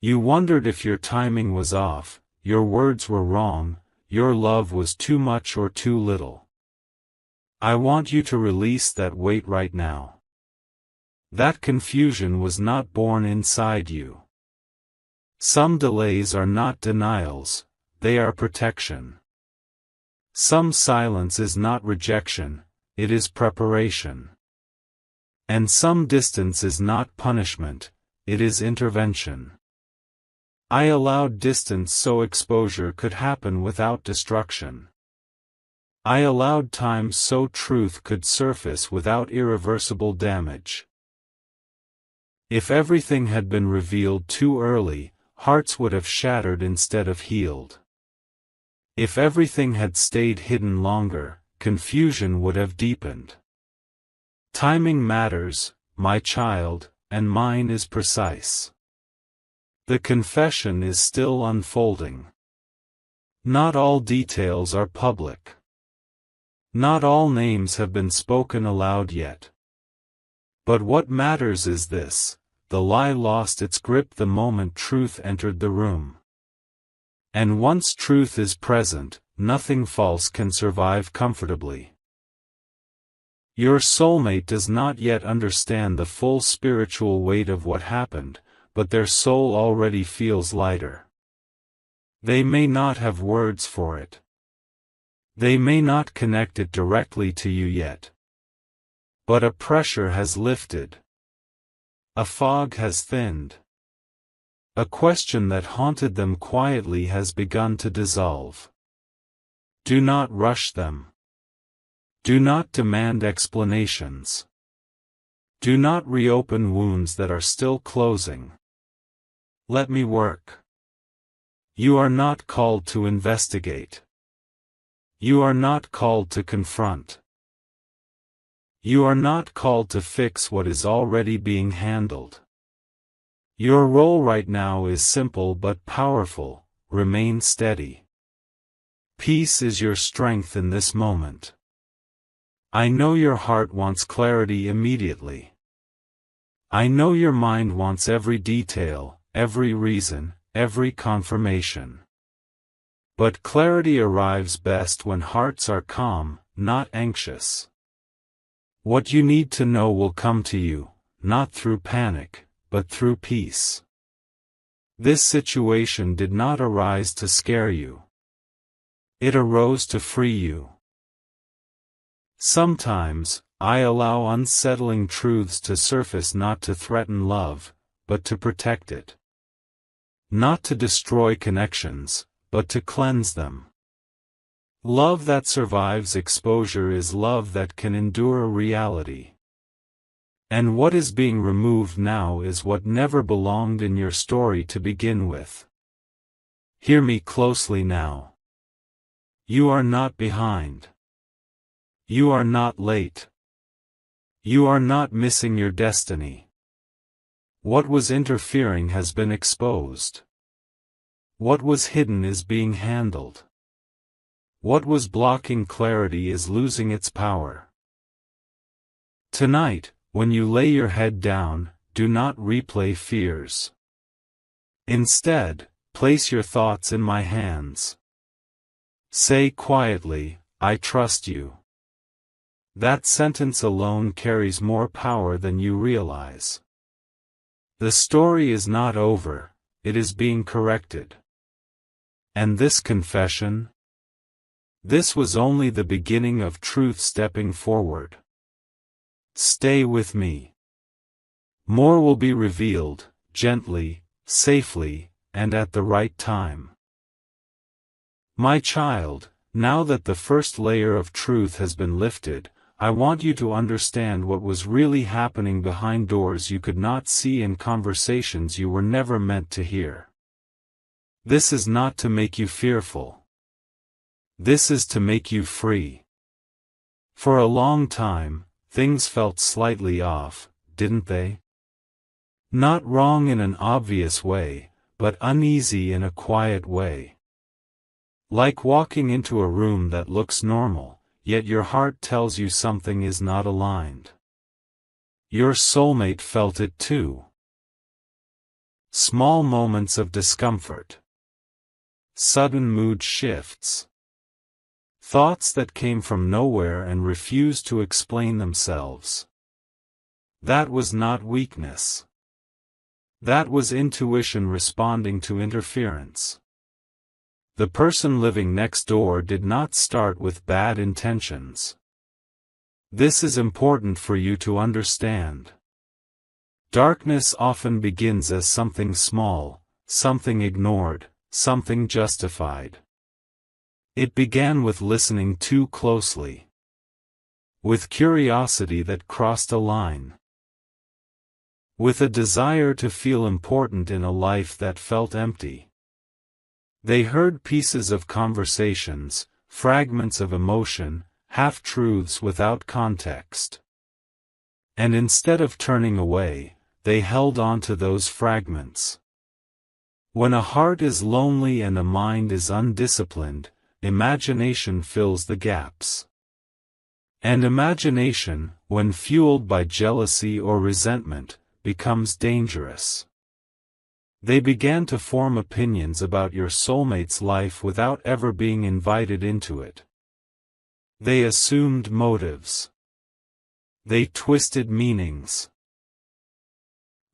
You wondered if your timing was off, your words were wrong, your love was too much or too little. I want you to release that weight right now. That confusion was not born inside you. Some delays are not denials, they are protection. Some silence is not rejection, it is preparation. And some distance is not punishment, it is intervention. I allowed distance so exposure could happen without destruction. I allowed time so truth could surface without irreversible damage. If everything had been revealed too early, hearts would have shattered instead of healed. If everything had stayed hidden longer, confusion would have deepened. Timing matters, my child, and mine is precise. The confession is still unfolding. Not all details are public. Not all names have been spoken aloud yet. But what matters is this: the lie lost its grip the moment truth entered the room. And once truth is present, nothing false can survive comfortably. Your soulmate does not yet understand the full spiritual weight of what happened, but their soul already feels lighter. They may not have words for it. They may not connect it directly to you yet. But a pressure has lifted. A fog has thinned. A question that haunted them quietly has begun to dissolve. Do not rush them. Do not demand explanations. Do not reopen wounds that are still closing. Let me work. You are not called to investigate. You are not called to confront. You are not called to fix what is already being handled. Your role right now is simple but powerful: remain steady. Peace is your strength in this moment. I know your heart wants clarity immediately. I know your mind wants every detail, every reason, every confirmation. But clarity arrives best when hearts are calm, not anxious. What you need to know will come to you, not through panic, but through peace. This situation did not arise to scare you. It arose to free you. Sometimes, I allow unsettling truths to surface not to threaten love, but to protect it. Not to destroy connections, but to cleanse them. Love that survives exposure is love that can endure reality. And what is being removed now is what never belonged in your story to begin with. Hear me closely now. You are not behind. You are not late. You are not missing your destiny. What was interfering has been exposed. What was hidden is being handled. What was blocking clarity is losing its power. Tonight, when you lay your head down, do not replay fears. Instead, place your thoughts in my hands. Say quietly, I trust you. That sentence alone carries more power than you realize. The story is not over, it is being corrected. And this confession? This was only the beginning of truth stepping forward. Stay with me. More will be revealed, gently, safely, and at the right time. My child, now that the first layer of truth has been lifted, I want you to understand what was really happening behind doors you could not see and conversations you were never meant to hear. This is not to make you fearful. This is to make you free. For a long time, things felt slightly off, didn't they? Not wrong in an obvious way, but uneasy in a quiet way. Like walking into a room that looks normal, yet your heart tells you something is not aligned. Your soulmate felt it too. Small moments of discomfort. Sudden mood shifts. Thoughts that came from nowhere and refused to explain themselves. That was not weakness. That was intuition responding to interference. The person living next door did not start with bad intentions. This is important for you to understand. Darkness often begins as something small, something ignored, something justified. It began with listening too closely. With curiosity that crossed a line. With a desire to feel important in a life that felt empty. They heard pieces of conversations, fragments of emotion, half-truths without context. And instead of turning away, they held on to those fragments. When a heart is lonely and a mind is undisciplined, imagination fills the gaps. And imagination, when fueled by jealousy or resentment, becomes dangerous. They began to form opinions about your soulmate's life without ever being invited into it. They assumed motives. They twisted meanings.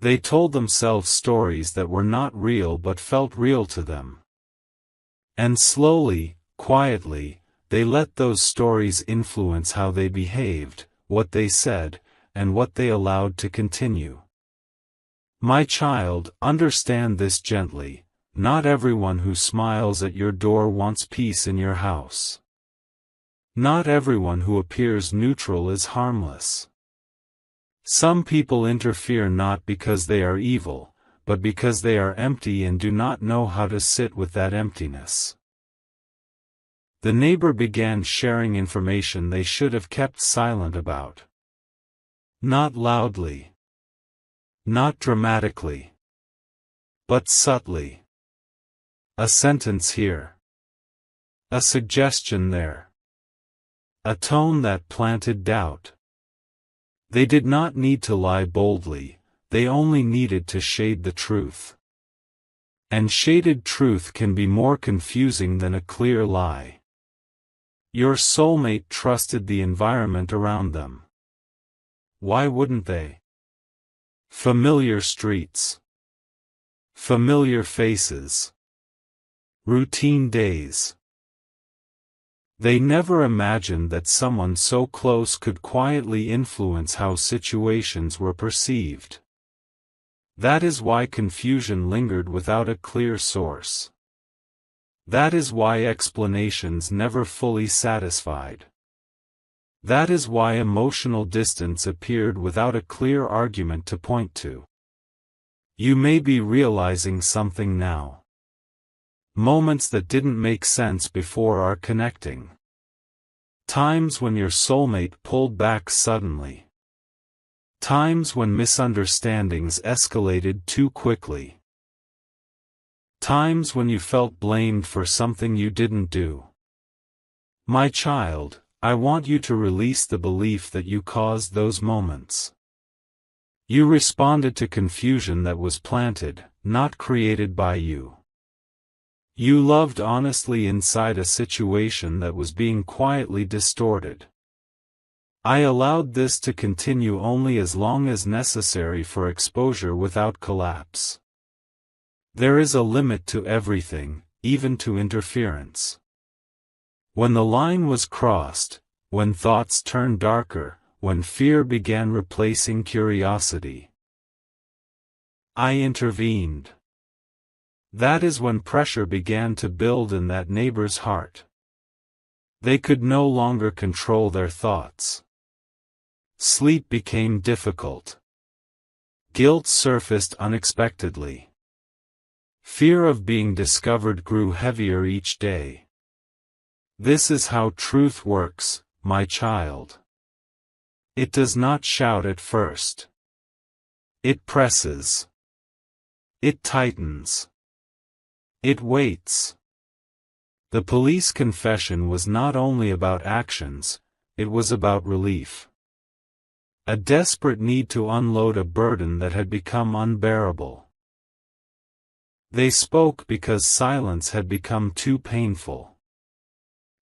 They told themselves stories that were not real but felt real to them. And slowly, quietly, they let those stories influence how they behaved, what they said, and what they allowed to continue. My child, understand this gently. Not everyone who smiles at your door wants peace in your house. Not everyone who appears neutral is harmless. Some people interfere not because they are evil, but because they are empty and do not know how to sit with that emptiness. The neighbor began sharing information they should have kept silent about. Not loudly. Not dramatically. But subtly. A sentence here. A suggestion there. A tone that planted doubt. They did not need to lie boldly, they only needed to shade the truth. And shaded truth can be more confusing than a clear lie. Your soulmate trusted the environment around them. Why wouldn't they? Familiar streets. Familiar faces. Routine days. They never imagined that someone so close could quietly influence how situations were perceived. That is why confusion lingered without a clear source. That is why explanations never fully satisfied. That is why emotional distance appeared without a clear argument to point to. You may be realizing something now. Moments that didn't make sense before are connecting. Times when your soulmate pulled back suddenly. Times when misunderstandings escalated too quickly. Times when you felt blamed for something you didn't do. My child, I want you to release the belief that you caused those moments. You responded to confusion that was planted, not created by you. You loved honestly inside a situation that was being quietly distorted. I allowed this to continue only as long as necessary for exposure without collapse. There is a limit to everything, even to interference. When the line was crossed, when thoughts turned darker, when fear began replacing curiosity, I intervened. That is when pressure began to build in that neighbor's heart. They could no longer control their thoughts. Sleep became difficult. Guilt surfaced unexpectedly. Fear of being discovered grew heavier each day. This is how truth works, my child. It does not shout at first. It presses. It tightens. It waits. The police confession was not only about actions, it was about relief. A desperate need to unload a burden that had become unbearable. They spoke because silence had become too painful.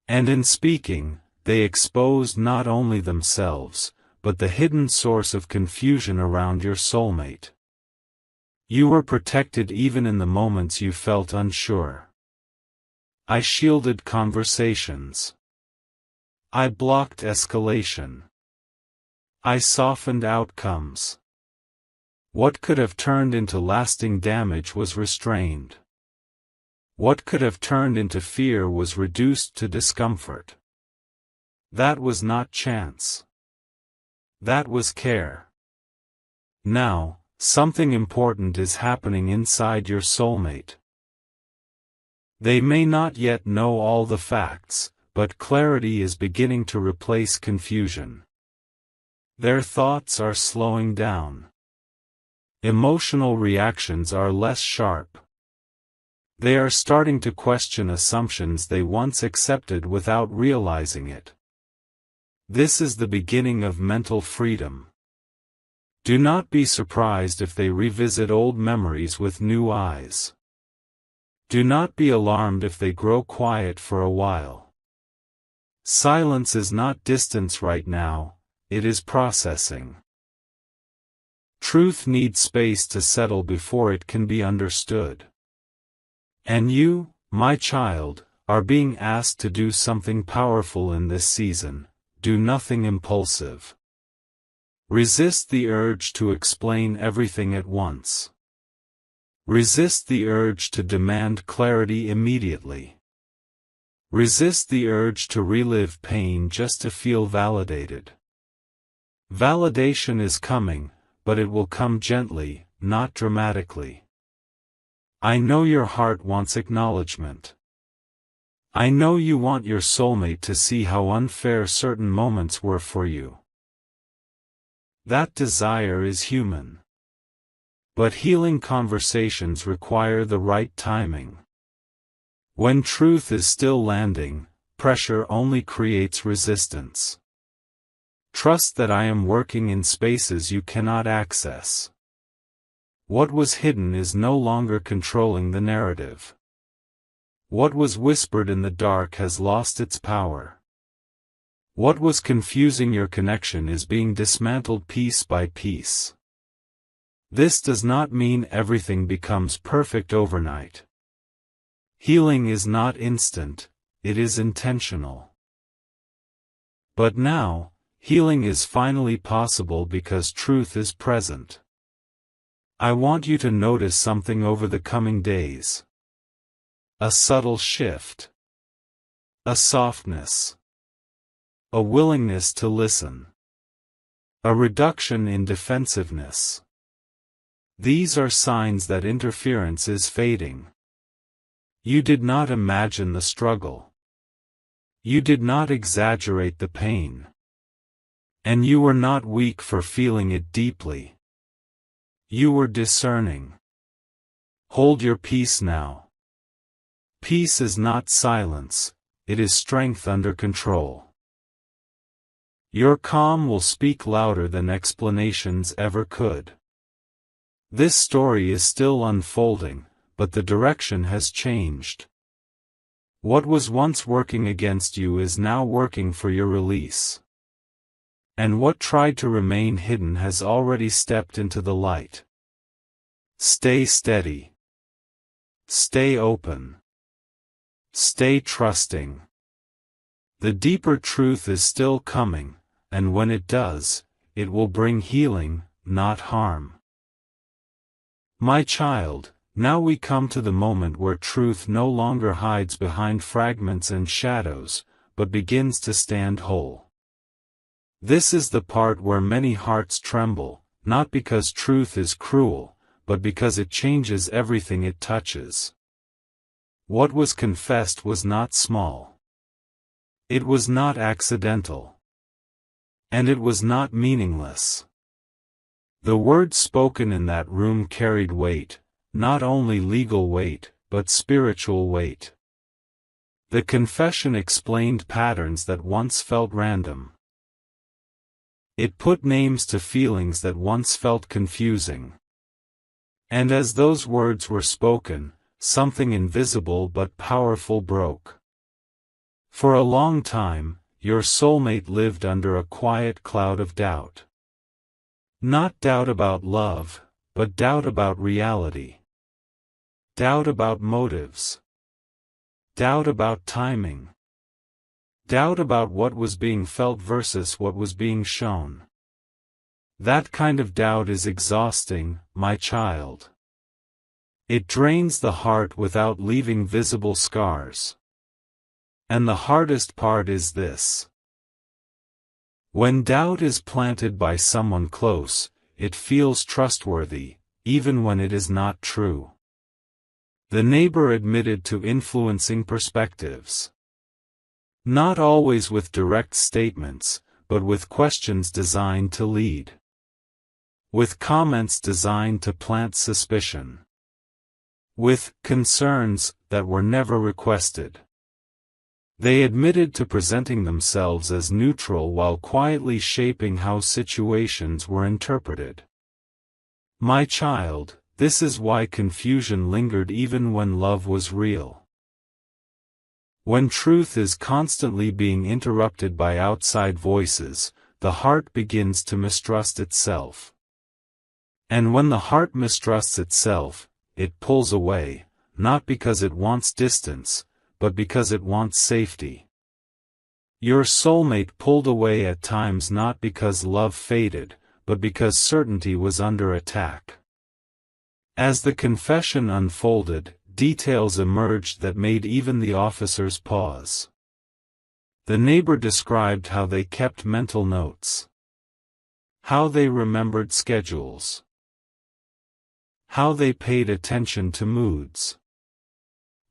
And in speaking, they exposed not only themselves, but the hidden source of confusion around your soulmate. You were protected even in the moments you felt unsure. I shielded conversations. I blocked escalation. I softened outcomes. What could have turned into lasting damage was restrained. What could have turned into fear was reduced to discomfort. That was not chance. That was care. Now, something important is happening inside your soulmate. They may not yet know all the facts, but clarity is beginning to replace confusion. Their thoughts are slowing down. Emotional reactions are less sharp. They are starting to question assumptions they once accepted without realizing it. This is the beginning of mental freedom. Do not be surprised if they revisit old memories with new eyes. Do not be alarmed if they grow quiet for a while. Silence is not distance right now, it is processing. Truth needs space to settle before it can be understood. And you, my child, are being asked to do something powerful in this season. Do nothing impulsive. Resist the urge to explain everything at once. Resist the urge to demand clarity immediately. Resist the urge to relive pain just to feel validated. Validation is coming, but it will come gently, not dramatically. I know your heart wants acknowledgement. I know you want your soulmate to see how unfair certain moments were for you. That desire is human. But healing conversations require the right timing. When truth is still landing, pressure only creates resistance. Trust that I am working in spaces you cannot access. What was hidden is no longer controlling the narrative. What was whispered in the dark has lost its power. What was confusing your connection is being dismantled piece by piece. This does not mean everything becomes perfect overnight. Healing is not instant, it is intentional. But now, healing is finally possible because truth is present. I want you to notice something over the coming days. A subtle shift. A softness. A willingness to listen. A reduction in defensiveness. These are signs that interference is fading. You did not imagine the struggle. You did not exaggerate the pain. And you were not weak for feeling it deeply. You were discerning. Hold your peace now. Peace is not silence, it is strength under control. Your calm will speak louder than explanations ever could. This story is still unfolding, but the direction has changed. What was once working against you is now working for your release. And what tried to remain hidden has already stepped into the light. Stay steady. Stay open. Stay trusting. The deeper truth is still coming, and when it does, it will bring healing, not harm. My child, now we come to the moment where truth no longer hides behind fragments and shadows, but begins to stand whole. This is the part where many hearts tremble, not because truth is cruel, but because it changes everything it touches. What was confessed was not small. It was not accidental. And it was not meaningless. The words spoken in that room carried weight, not only legal weight, but spiritual weight. The confession explained patterns that once felt random. It put names to feelings that once felt confusing. And as those words were spoken, something invisible but powerful broke. For a long time, your soulmate lived under a quiet cloud of doubt. Not doubt about love, but doubt about reality. Doubt about motives. Doubt about timing. Doubt about what was being felt versus what was being shown. That kind of doubt is exhausting, my child. It drains the heart without leaving visible scars. And the hardest part is this. When doubt is planted by someone close, it feels trustworthy, even when it is not true. The neighbor admitted to influencing perspectives. Not always with direct statements, but with questions designed to lead. With comments designed to plant suspicion. With concerns that were never requested. They admitted to presenting themselves as neutral while quietly shaping how situations were interpreted. My child, this is why confusion lingered even when love was real. When truth is constantly being interrupted by outside voices, the heart begins to mistrust itself. And when the heart mistrusts itself, it pulls away, not because it wants distance, but because it wants safety. Your soulmate pulled away at times not because love faded, but because certainty was under attack. As the confession unfolded, details emerged that made even the officers pause. The neighbor described how they kept mental notes. How they remembered schedules. How they paid attention to moods.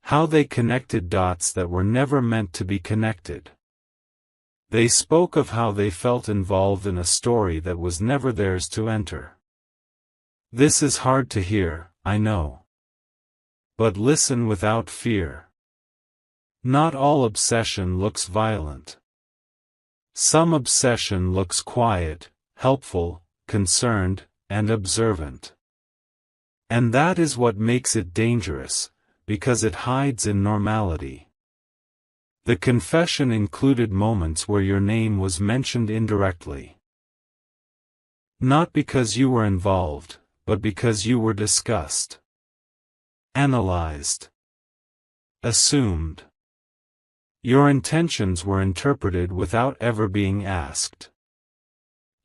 How they connected dots that were never meant to be connected. They spoke of how they felt involved in a story that was never theirs to enter. This is hard to hear, I know. But listen without fear. Not all obsession looks violent. Some obsession looks quiet, helpful, concerned, and observant. And that is what makes it dangerous, because it hides in normality. The confession included moments where your name was mentioned indirectly. Not because you were involved, but because you were discussed. Analyzed. Assumed. Your intentions were interpreted without ever being asked.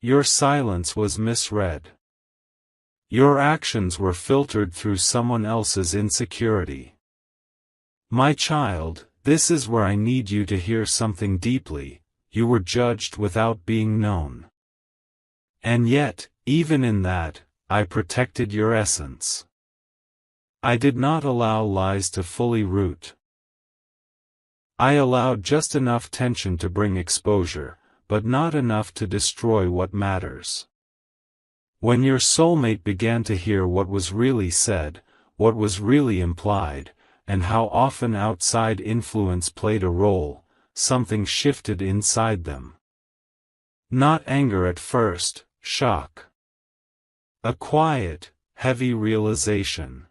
Your silence was misread. Your actions were filtered through someone else's insecurity. My child, this is where I need you to hear something deeply. You were judged without being known. And yet, even in that, I protected your essence. I did not allow lies to fully root. I allowed just enough tension to bring exposure, but not enough to destroy what matters. When your soulmate began to hear what was really said, what was really implied, and how often outside influence played a role, something shifted inside them. Not anger at first, shock. A quiet, heavy realization.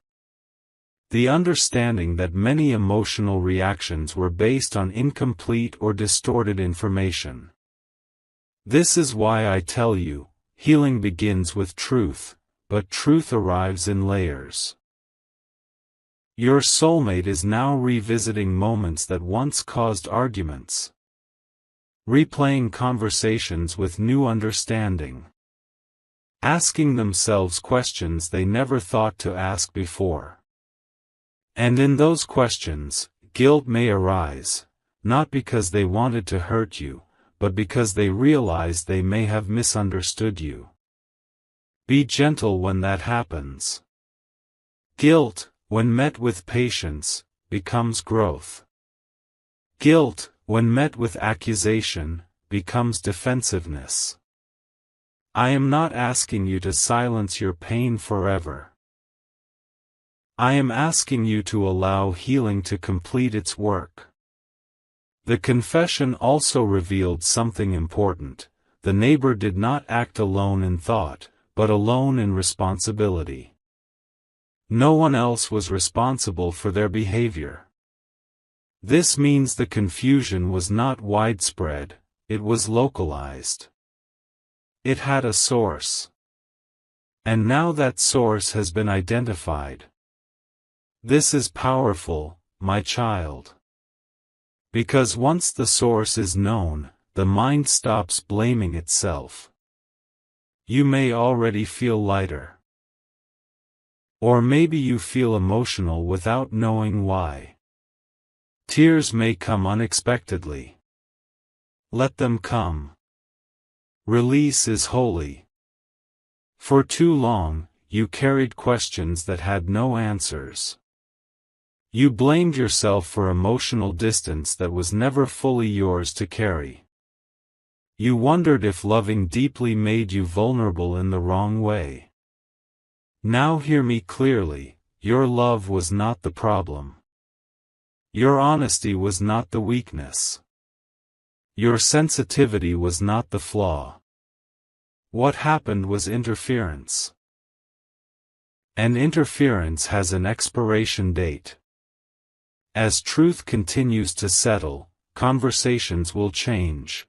The understanding that many emotional reactions were based on incomplete or distorted information. This is why I tell you, healing begins with truth, but truth arrives in layers. Your soulmate is now revisiting moments that once caused arguments. Replaying conversations with new understanding. Asking themselves questions they never thought to ask before. And in those questions, guilt may arise, not because they wanted to hurt you, but because they realized they may have misunderstood you. Be gentle when that happens. Guilt, when met with patience, becomes growth. Guilt, when met with accusation, becomes defensiveness. I am not asking you to silence your pain forever. I am asking you to allow healing to complete its work. The confession also revealed something important. The neighbor did not act alone in thought, but alone in responsibility. No one else was responsible for their behavior. This means the confusion was not widespread, it was localized. It had a source. And now that source has been identified. This is powerful, my child. Because once the source is known, the mind stops blaming itself. You may already feel lighter. Or maybe you feel emotional without knowing why. Tears may come unexpectedly. Let them come. Release is holy. For too long, you carried questions that had no answers. You blamed yourself for emotional distance that was never fully yours to carry. You wondered if loving deeply made you vulnerable in the wrong way. Now hear me clearly, your love was not the problem. Your honesty was not the weakness. Your sensitivity was not the flaw. What happened was interference. And interference has an expiration date. As truth continues to settle, conversations will change.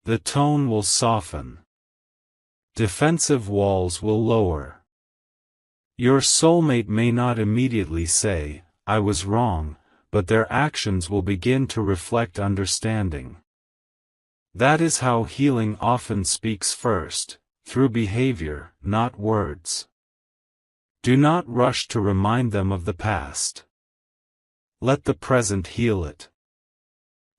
The tone will soften. Defensive walls will lower. Your soulmate may not immediately say, "I was wrong," but their actions will begin to reflect understanding. That is how healing often speaks first, through behavior, not words. Do not rush to remind them of the past. Let the present heal it.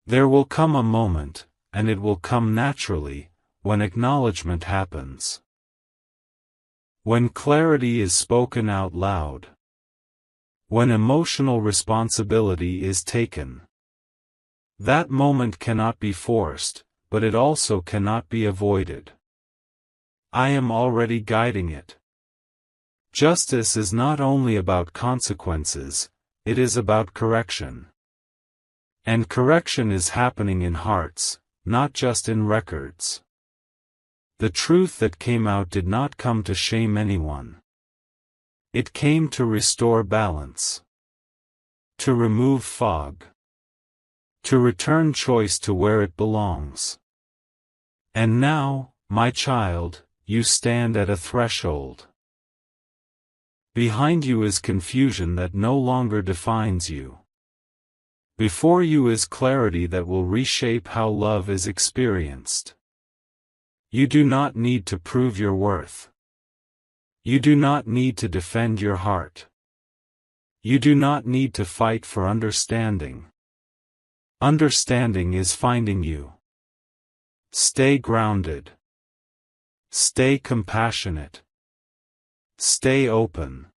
There will come a moment, and it will come naturally, when acknowledgement happens. When clarity is spoken out loud. When emotional responsibility is taken. That moment cannot be forced, but it also cannot be avoided. I am already guiding it. Justice is not only about consequences, it is about correction. And correction is happening in hearts, not just in records. The truth that came out did not come to shame anyone. It came to restore balance. To remove fog. To return choice to where it belongs. And now, my child, you stand at a threshold. Behind you is confusion that no longer defines you. Before you is clarity that will reshape how love is experienced. You do not need to prove your worth. You do not need to defend your heart. You do not need to fight for understanding. Understanding is finding you. Stay grounded. Stay compassionate. Stay open.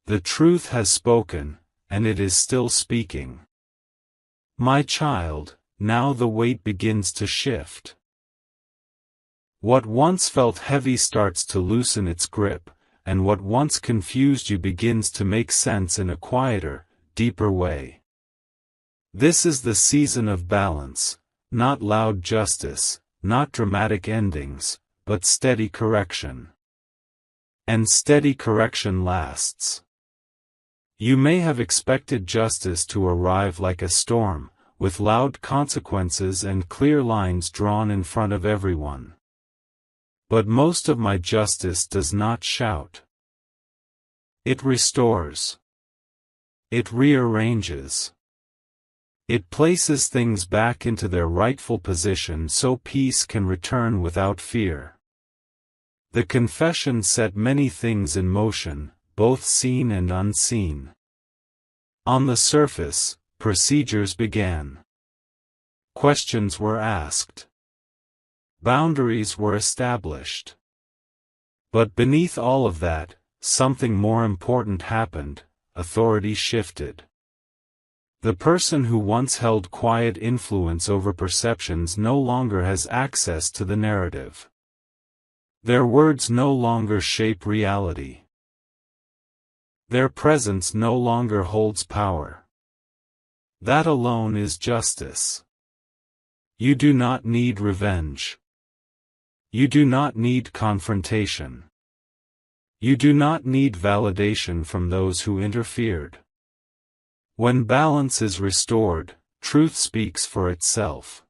The truth has spoken, and it is still speaking. My child, now the weight begins to shift. What once felt heavy starts to loosen its grip, and what once confused you begins to make sense in a quieter, deeper way. This is the season of balance, not loud justice, not dramatic endings, but steady correction. And steady correction lasts. You may have expected justice to arrive like a storm, with loud consequences and clear lines drawn in front of everyone. But most of my justice does not shout. It restores. It rearranges. It places things back into their rightful position so peace can return without fear. The confession set many things in motion, both seen and unseen. On the surface, procedures began. Questions were asked. Boundaries were established. But beneath all of that, something more important happened: authority shifted. The person who once held quiet influence over perceptions no longer has access to the narrative. Their words no longer shape reality. Their presence no longer holds power. That alone is justice. You do not need revenge. You do not need confrontation. You do not need validation from those who interfered. When balance is restored, truth speaks for itself.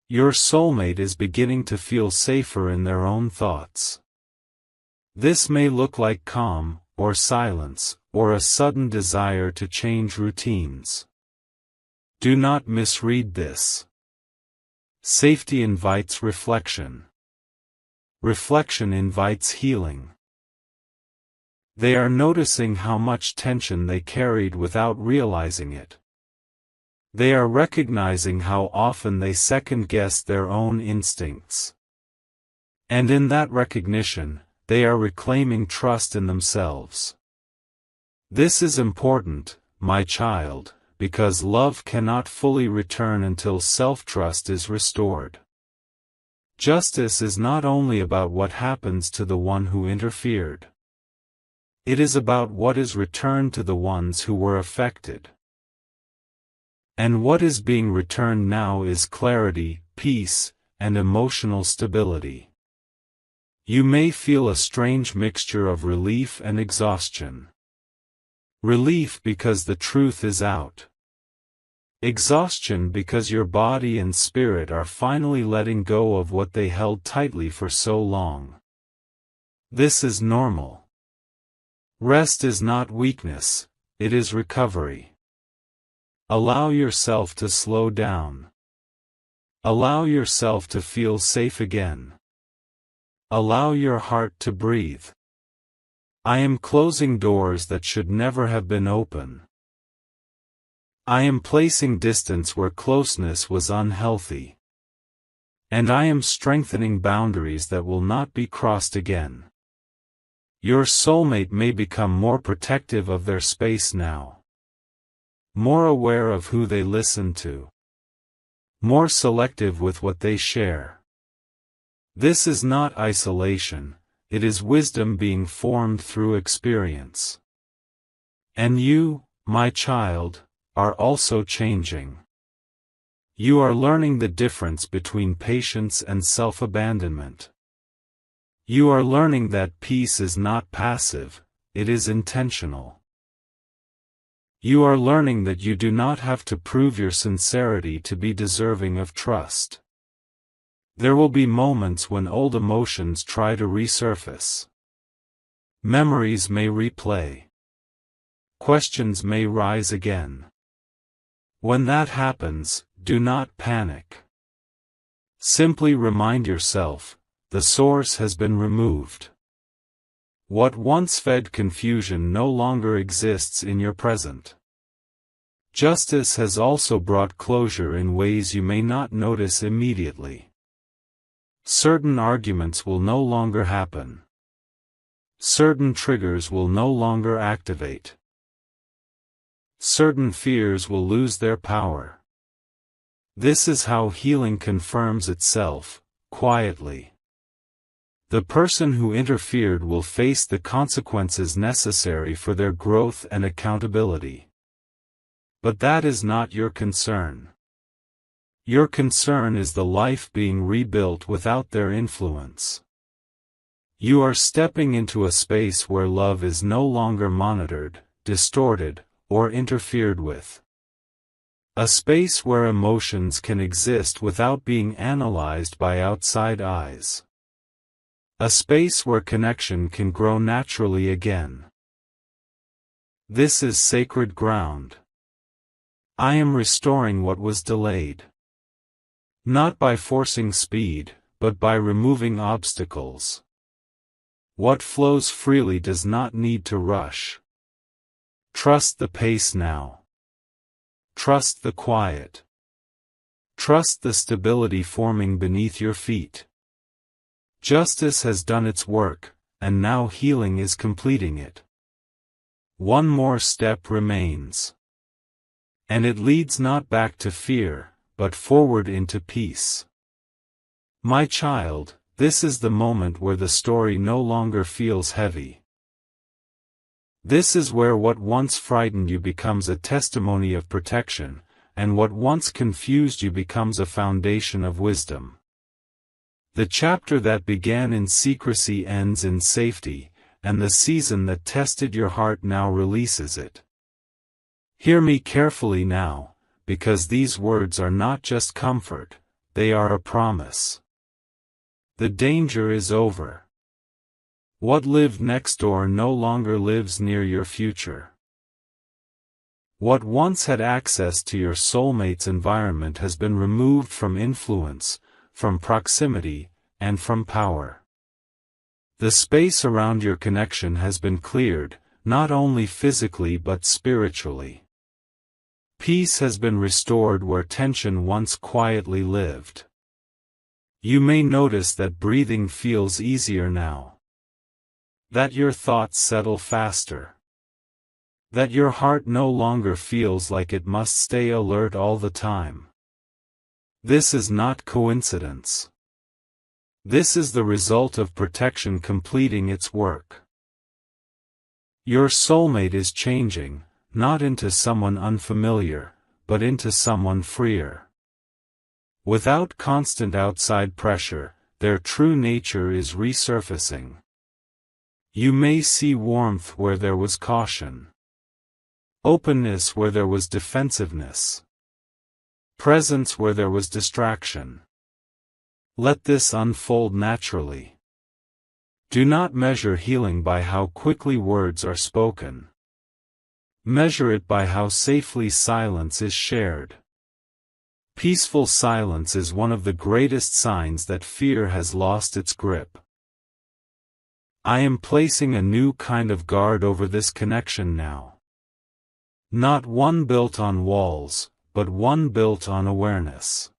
Your soulmate is beginning to feel safer in their own thoughts. This may look like calm, or silence, or a sudden desire to change routines. Do not misread this. Safety invites reflection. Reflection invites healing. They are noticing how much tension they carried without realizing it. They are recognizing how often they second-guessed their own instincts. And in that recognition, they are reclaiming trust in themselves. This is important, my child, because love cannot fully return until self-trust is restored. Justice is not only about what happens to the one who interfered. It is about what is returned to the ones who were affected. And what is being returned now is clarity, peace, and emotional stability. You may feel a strange mixture of relief and exhaustion. Relief because the truth is out. Exhaustion because your body and spirit are finally letting go of what they held tightly for so long. This is normal. Rest is not weakness, it is recovery. Allow yourself to slow down. Allow yourself to feel safe again. Allow your heart to breathe. I am closing doors that should never have been open. I am placing distance where closeness was unhealthy. And I am strengthening boundaries that will not be crossed again. Your soulmate may become more protective of their space now. More aware of who they listen to. More selective with what they share. This is not isolation, it is wisdom being formed through experience. And you, my child, are also changing. You are learning the difference between patience and self-abandonment. You are learning that peace is not passive, it is intentional. You are learning that you do not have to prove your sincerity to be deserving of trust. There will be moments when old emotions try to resurface. Memories may replay. Questions may rise again. When that happens, do not panic. Simply remind yourself, the source has been removed. What once fed confusion no longer exists in your present. Justice has also brought closure in ways you may not notice immediately. Certain arguments will no longer happen. Certain triggers will no longer activate. Certain fears will lose their power. This is how healing confirms itself, quietly. The person who interfered will face the consequences necessary for their growth and accountability. But that is not your concern. Your concern is the life being rebuilt without their influence. You are stepping into a space where love is no longer monitored, distorted, or interfered with. A space where emotions can exist without being analyzed by outside eyes. A space where connection can grow naturally again. This is sacred ground. I am restoring what was delayed. Not by forcing speed, but by removing obstacles. What flows freely does not need to rush. Trust the pace now. Trust the quiet. Trust the stability forming beneath your feet. Justice has done its work, and now healing is completing it. One more step remains. And it leads not back to fear, but forward into peace. My child, this is the moment where the story no longer feels heavy. This is where what once frightened you becomes a testimony of protection, and what once confused you becomes a foundation of wisdom. The chapter that began in secrecy ends in safety, and the season that tested your heart now releases it. Hear me carefully now, because these words are not just comfort, they are a promise. The danger is over. What lived next door no longer lives near your future. What once had access to your soulmate's environment has been removed from influence, from proximity, and from power. The space around your connection has been cleared, not only physically but spiritually. Peace has been restored where tension once quietly lived. You may notice that breathing feels easier now. That your thoughts settle faster. That your heart no longer feels like it must stay alert all the time. This is not coincidence. This is the result of protection completing its work. Your soulmate is changing, not into someone unfamiliar, but into someone freer. Without constant outside pressure, their true nature is resurfacing. You may see warmth where there was caution. Openness where there was defensiveness. Presence where there was distraction. Let this unfold naturally. Do not measure healing by how quickly words are spoken. Measure it by how safely silence is shared. Peaceful silence is one of the greatest signs that fear has lost its grip. I am placing a new kind of guard over this connection now. Not one built on walls, but one built on awareness.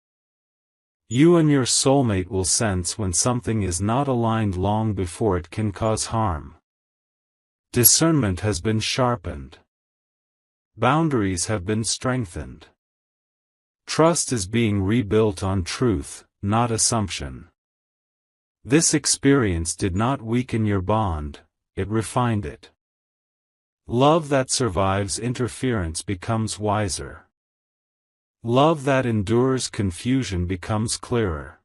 You and your soulmate will sense when something is not aligned long before it can cause harm. Discernment has been sharpened. Boundaries have been strengthened. Trust is being rebuilt on truth, not assumption. This experience did not weaken your bond, it refined it. Love that survives interference becomes wiser. Love that endures confusion becomes clearer.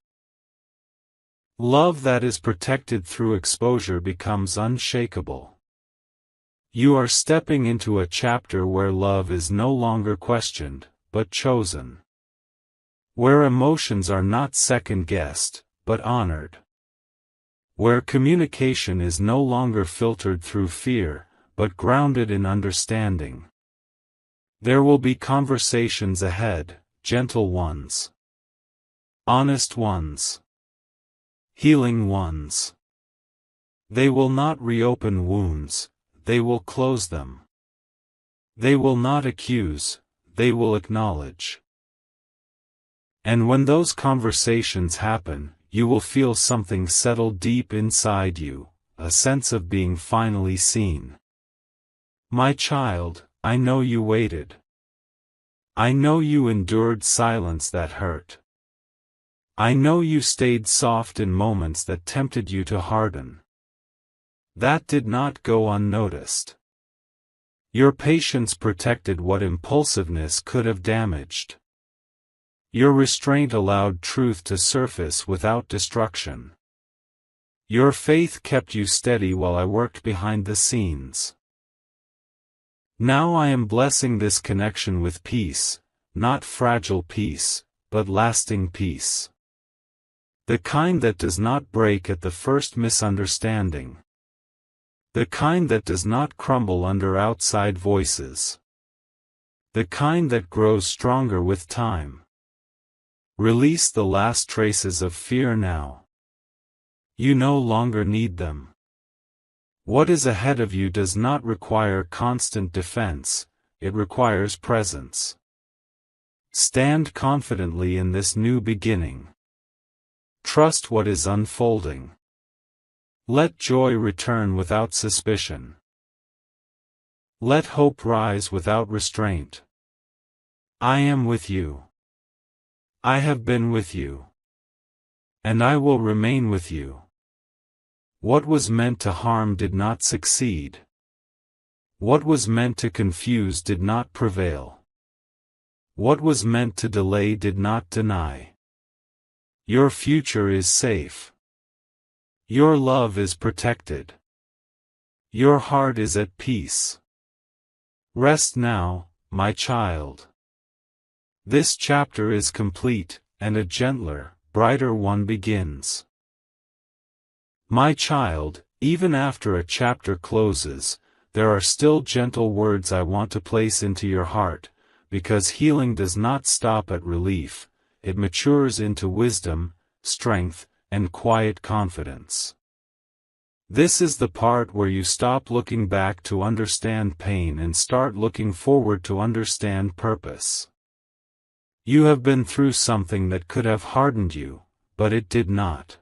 Love that is protected through exposure becomes unshakable. You are stepping into a chapter where love is no longer questioned, but chosen. Where emotions are not second-guessed, but honored. Where communication is no longer filtered through fear, but grounded in understanding. There will be conversations ahead, gentle ones. Honest ones. Healing ones. They will not reopen wounds, they will close them. They will not accuse, they will acknowledge. And when those conversations happen, you will feel something settle deep inside you, a sense of being finally seen. My child, I know you waited. I know you endured silence that hurt. I know you stayed soft in moments that tempted you to harden. That did not go unnoticed. Your patience protected what impulsiveness could have damaged. Your restraint allowed truth to surface without destruction. Your faith kept you steady while I worked behind the scenes. Now I am blessing this connection with peace, not fragile peace, but lasting peace. The kind that does not break at the first misunderstanding. The kind that does not crumble under outside voices. The kind that grows stronger with time. Release the last traces of fear now. You no longer need them. What is ahead of you does not require constant defense, it requires presence. Stand confidently in this new beginning. Trust what is unfolding. Let joy return without suspicion. Let hope rise without restraint. I am with you. I have been with you. And I will remain with you. What was meant to harm did not succeed. What was meant to confuse did not prevail. What was meant to delay did not deny. Your future is safe. Your love is protected. Your heart is at peace. Rest now, my child. This chapter is complete, and a gentler, brighter one begins. My child, even after a chapter closes, there are still gentle words I want to place into your heart, because healing does not stop at relief, it matures into wisdom, strength, and quiet confidence. This is the part where you stop looking back to understand pain and start looking forward to understand purpose. You have been through something that could have hardened you, but it did not.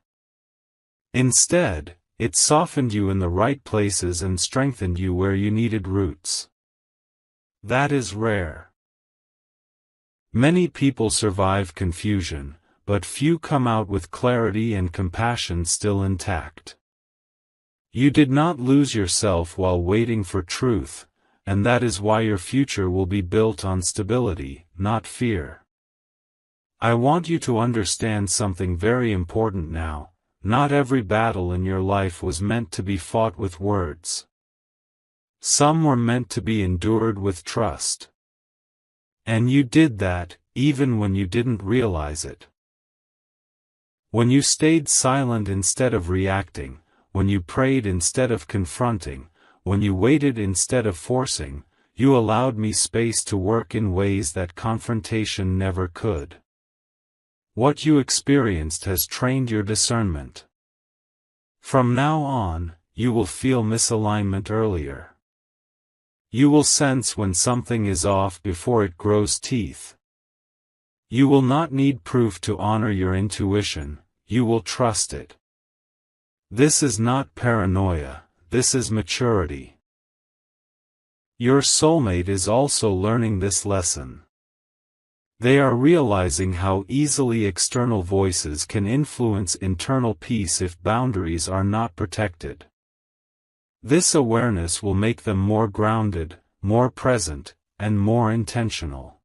Instead, it softened you in the right places and strengthened you where you needed roots. That is rare. Many people survive confusion, but few come out with clarity and compassion still intact. You did not lose yourself while waiting for truth, and that is why your future will be built on stability, not fear. I want you to understand something very important now. Not every battle in your life was meant to be fought with words. Some were meant to be endured with trust. And you did that, even when you didn't realize it. When you stayed silent instead of reacting, when you prayed instead of confronting, when you waited instead of forcing, you allowed me space to work in ways that confrontation never could. What you experienced has trained your discernment. From now on, you will feel misalignment earlier. You will sense when something is off before it grows teeth. You will not need proof to honor your intuition, you will trust it. This is not paranoia, this is maturity. Your soulmate is also learning this lesson. They are realizing how easily external voices can influence internal peace if boundaries are not protected. This awareness will make them more grounded, more present, and more intentional.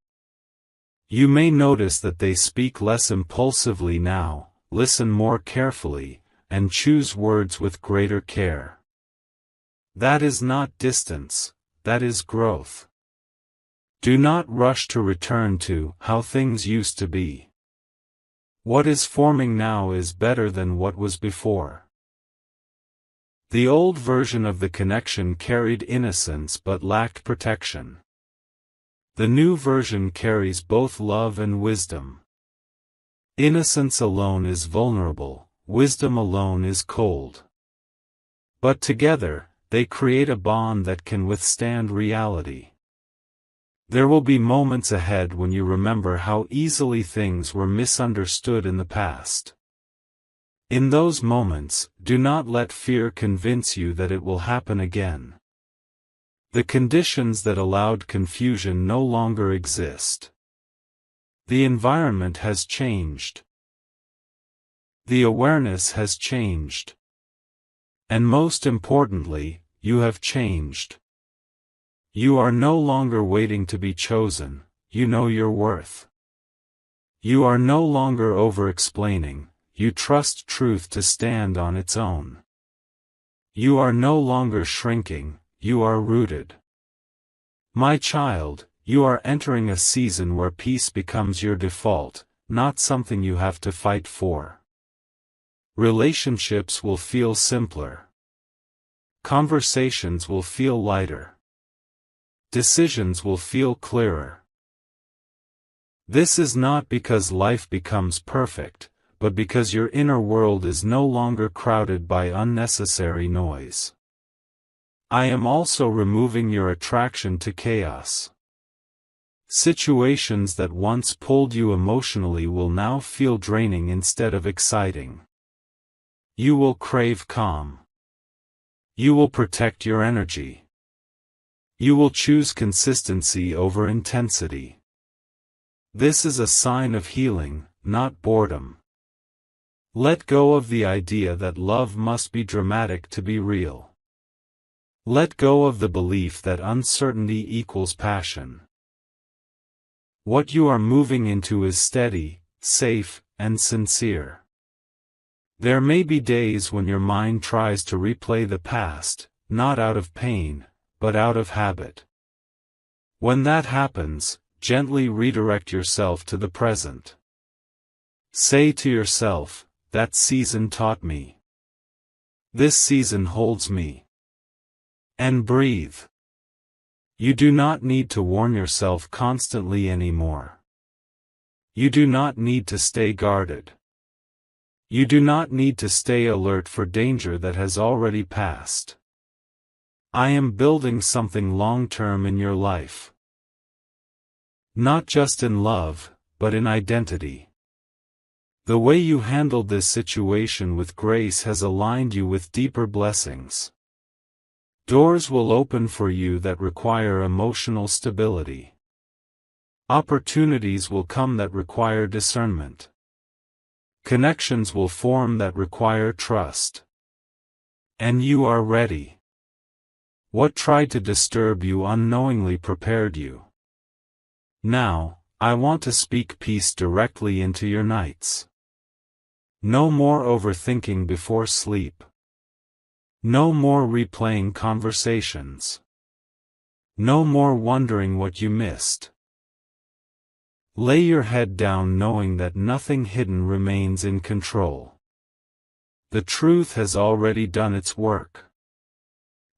You may notice that they speak less impulsively now, listen more carefully, and choose words with greater care. That is not distance, that is growth. Do not rush to return to how things used to be. What is forming now is better than what was before. The old version of the connection carried innocence but lacked protection. The new version carries both love and wisdom. Innocence alone is vulnerable, wisdom alone is cold. But together, they create a bond that can withstand reality. There will be moments ahead when you remember how easily things were misunderstood in the past. In those moments, do not let fear convince you that it will happen again. The conditions that allowed confusion no longer exist. The environment has changed. The awareness has changed. And most importantly, you have changed. You are no longer waiting to be chosen, you know your worth. You are no longer over-explaining, you trust truth to stand on its own. You are no longer shrinking, you are rooted. My child, you are entering a season where peace becomes your default, not something you have to fight for. Relationships will feel simpler. Conversations will feel lighter. Decisions will feel clearer. This is not because life becomes perfect, but because your inner world is no longer crowded by unnecessary noise. I am also removing your attraction to chaos. Situations that once pulled you emotionally will now feel draining instead of exciting. You will crave calm. You will protect your energy. You will choose consistency over intensity. This is a sign of healing, not boredom. Let go of the idea that love must be dramatic to be real. Let go of the belief that uncertainty equals passion. What you are moving into is steady, safe, and sincere. There may be days when your mind tries to replay the past, not out of pain, but out of habit. When that happens, gently redirect yourself to the present. Say to yourself, "That season taught me. This season holds me." And breathe. You do not need to warn yourself constantly anymore. You do not need to stay guarded. You do not need to stay alert for danger that has already passed. I am building something long-term in your life. Not just in love, but in identity. The way you handled this situation with grace has aligned you with deeper blessings. Doors will open for you that require emotional stability. Opportunities will come that require discernment. Connections will form that require trust. And you are ready. What tried to disturb you unknowingly prepared you. Now, I want to speak peace directly into your nights. No more overthinking before sleep. No more replaying conversations. No more wondering what you missed. Lay your head down knowing that nothing hidden remains in control. The truth has already done its work.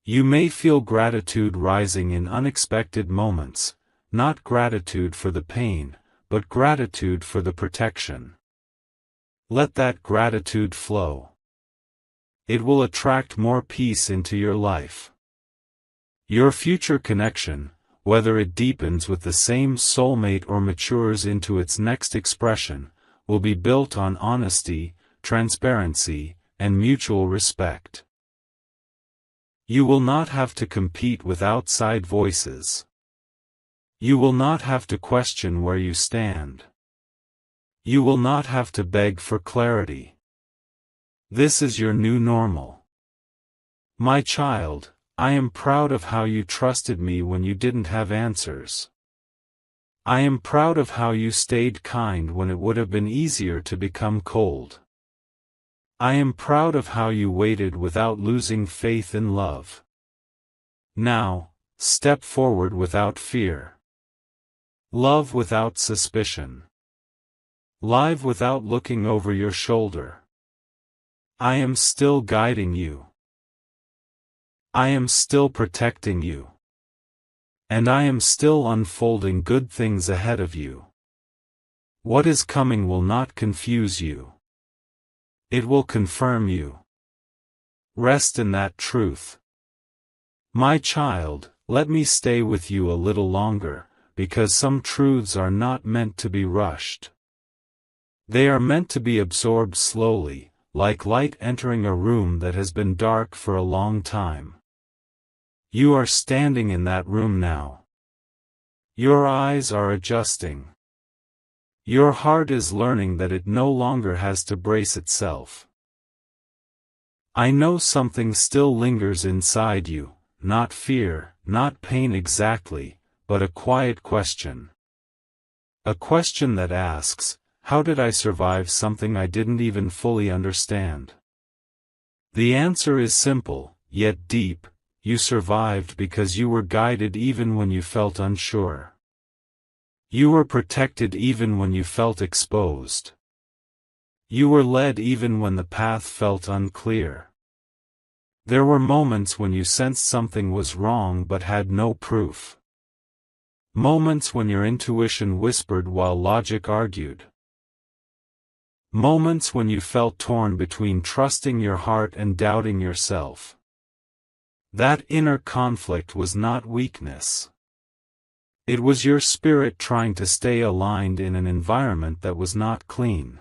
You may feel gratitude rising in unexpected moments, not gratitude for the pain, but gratitude for the protection. Let that gratitude flow. It will attract more peace into your life. Your future connection, whether it deepens with the same soulmate or matures into its next expression, will be built on honesty, transparency, and mutual respect. You will not have to compete with outside voices. You will not have to question where you stand. You will not have to beg for clarity. This is your new normal. My child, I am proud of how you trusted me when you didn't have answers. I am proud of how you stayed kind when it would have been easier to become cold. I am proud of how you waited without losing faith in love. Now, step forward without fear. Love without suspicion. Live without looking over your shoulder. I am still guiding you. I am still protecting you. And I am still unfolding good things ahead of you. What is coming will not confuse you. It will confirm you. Rest in that truth. My child, let me stay with you a little longer, because some truths are not meant to be rushed. They are meant to be absorbed slowly, like light entering a room that has been dark for a long time. You are standing in that room now. Your eyes are adjusting. Your heart is learning that it no longer has to brace itself. I know something still lingers inside you, not fear, not pain exactly, but a quiet question. A question that asks, how did I survive something I didn't even fully understand? The answer is simple, yet deep. You survived because you were guided even when you felt unsure. You were protected even when you felt exposed. You were led even when the path felt unclear. There were moments when you sensed something was wrong but had no proof. Moments when your intuition whispered while logic argued. Moments when you felt torn between trusting your heart and doubting yourself. That inner conflict was not weakness. It was your spirit trying to stay aligned in an environment that was not clean.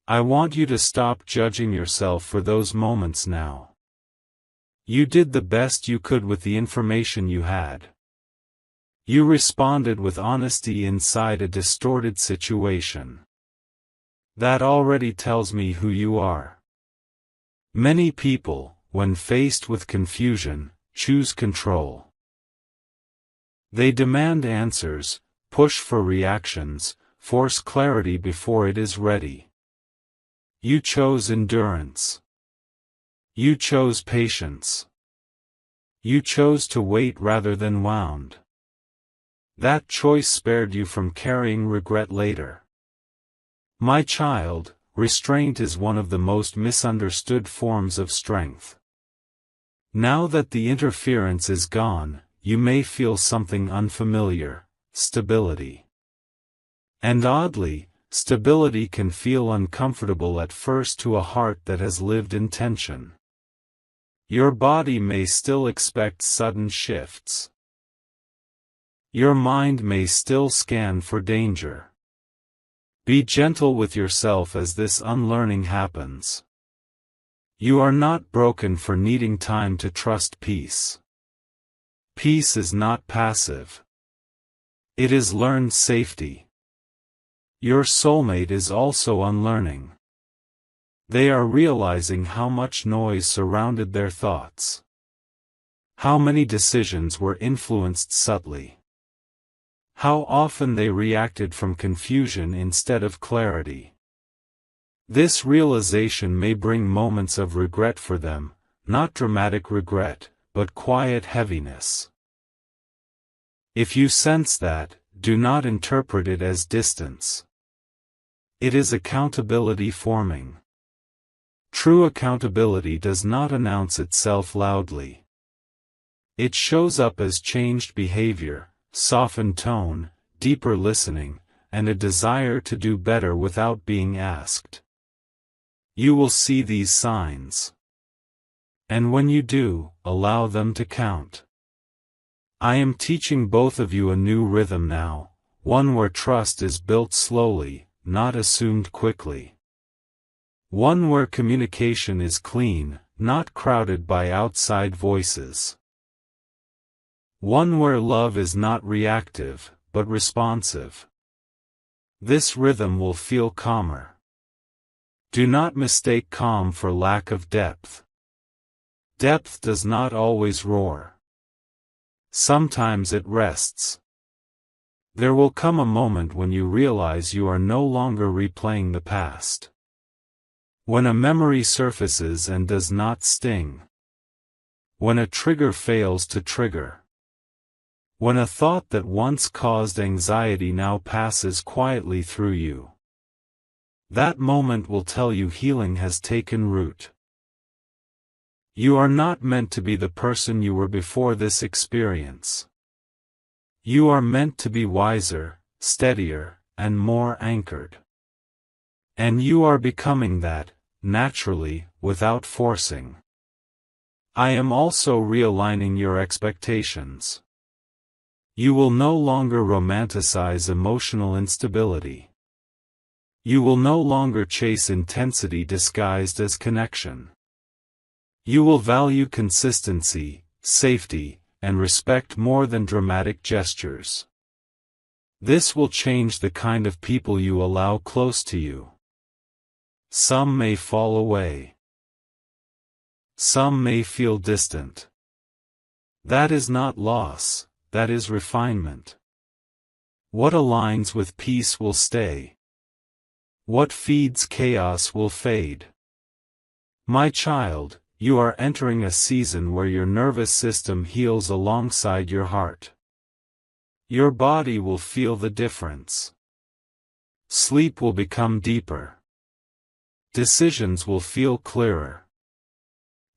I want you to stop judging yourself for those moments now. You did the best you could with the information you had. You responded with honesty inside a distorted situation. That already tells me who you are. Many people, when faced with confusion, choose control. They demand answers, push for reactions, force clarity before it is ready. You chose endurance. You chose patience. You chose to wait rather than wound. That choice spared you from carrying regret later. My child, restraint is one of the most misunderstood forms of strength. Now that the interference is gone, you may feel something unfamiliar: stability. And oddly, stability can feel uncomfortable at first to a heart that has lived in tension. Your body may still expect sudden shifts. Your mind may still scan for danger. Be gentle with yourself as this unlearning happens. You are not broken for needing time to trust peace. Peace is not passive. It is learned safety. Your soulmate is also unlearning. They are realizing how much noise surrounded their thoughts. How many decisions were influenced subtly. How often they reacted from confusion instead of clarity. This realization may bring moments of regret for them, not dramatic regret, but quiet heaviness. If you sense that, do not interpret it as distance. It is accountability forming. True accountability does not announce itself loudly. It shows up as changed behavior, softened tone, deeper listening, and a desire to do better without being asked. You will see these signs. And when you do, allow them to count. I am teaching both of you a new rhythm now, one where trust is built slowly, not assumed quickly. One where communication is clean, not crowded by outside voices. One where love is not reactive, but responsive. This rhythm will feel calmer. Do not mistake calm for lack of depth. Depth does not always roar. Sometimes it rests. There will come a moment when you realize you are no longer replaying the past. When a memory surfaces and does not sting. When a trigger fails to trigger. When a thought that once caused anxiety now passes quietly through you. That moment will tell you healing has taken root. You are not meant to be the person you were before this experience. You are meant to be wiser, steadier, and more anchored. And you are becoming that, naturally, without forcing. I am also realigning your expectations. You will no longer romanticize emotional instability. You will no longer chase intensity disguised as connection. You will value consistency, safety, and respect more than dramatic gestures. This will change the kind of people you allow close to you. Some may fall away. Some may feel distant. That is not loss, that is refinement. What aligns with peace will stay. What feeds chaos will fade. My child, you are entering a season where your nervous system heals alongside your heart. Your body will feel the difference. Sleep will become deeper. Decisions will feel clearer.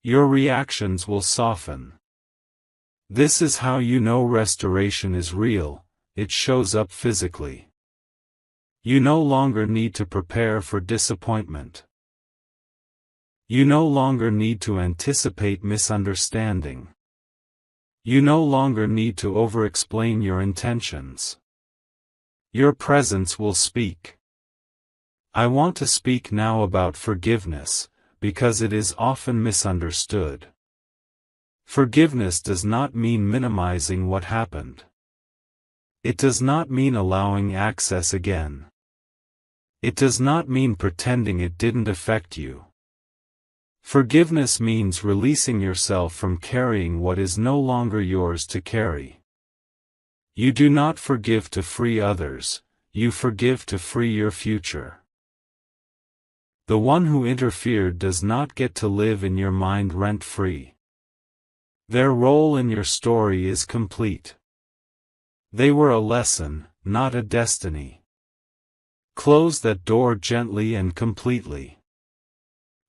Your reactions will soften. This is how you know restoration is real, it shows up physically. You no longer need to prepare for disappointment. You no longer need to anticipate misunderstanding. You no longer need to over-explain your intentions. Your presence will speak. I want to speak now about forgiveness, because it is often misunderstood. Forgiveness does not mean minimizing what happened. It does not mean allowing access again. It does not mean pretending it didn't affect you. Forgiveness means releasing yourself from carrying what is no longer yours to carry. You do not forgive to free others, you forgive to free your future. The one who interfered does not get to live in your mind rent-free. Their role in your story is complete. They were a lesson, not a destiny. Close that door gently and completely.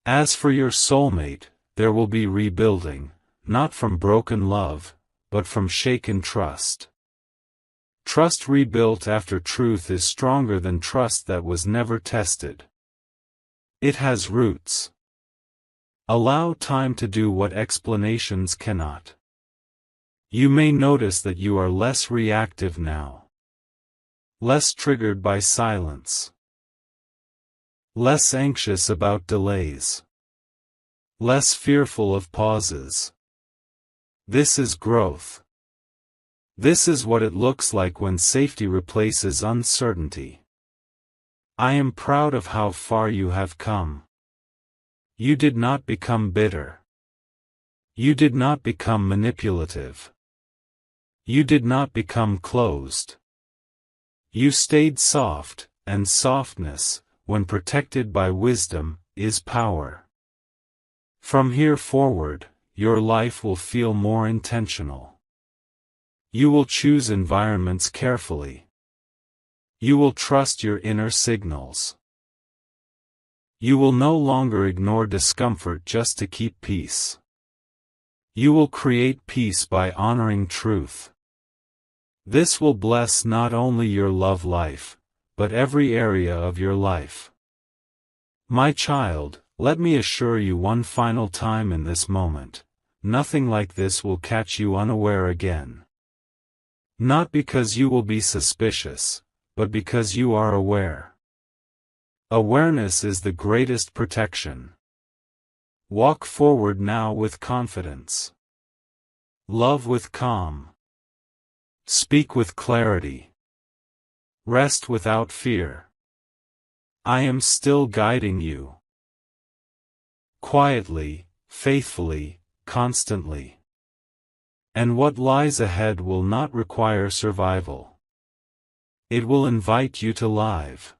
As for your soulmate, there will be rebuilding, not from broken love, but from shaken trust. Trust rebuilt after truth is stronger than trust that was never tested. It has roots. Allow time to do what explanations cannot. You may notice that you are less reactive now. Less triggered by silence. Less anxious about delays. Less fearful of pauses. This is growth. This is what it looks like when safety replaces uncertainty. I am proud of how far you have come. You did not become bitter. You did not become manipulative. You did not become closed. You stayed soft, and softness, when protected by wisdom, is power. From here forward, your life will feel more intentional. You will choose environments carefully. You will trust your inner signals. You will no longer ignore discomfort just to keep peace. You will create peace by honoring truth. This will bless not only your love life, but every area of your life. My child, let me assure you one final time in this moment, nothing like this will catch you unaware again. Not because you will be suspicious, but because you are aware. Awareness is the greatest protection. Walk forward now with confidence. Love with calm. Speak with clarity. Rest without fear. I am still guiding you. Quietly, faithfully, constantly. And what lies ahead will not require survival. It will invite you to live.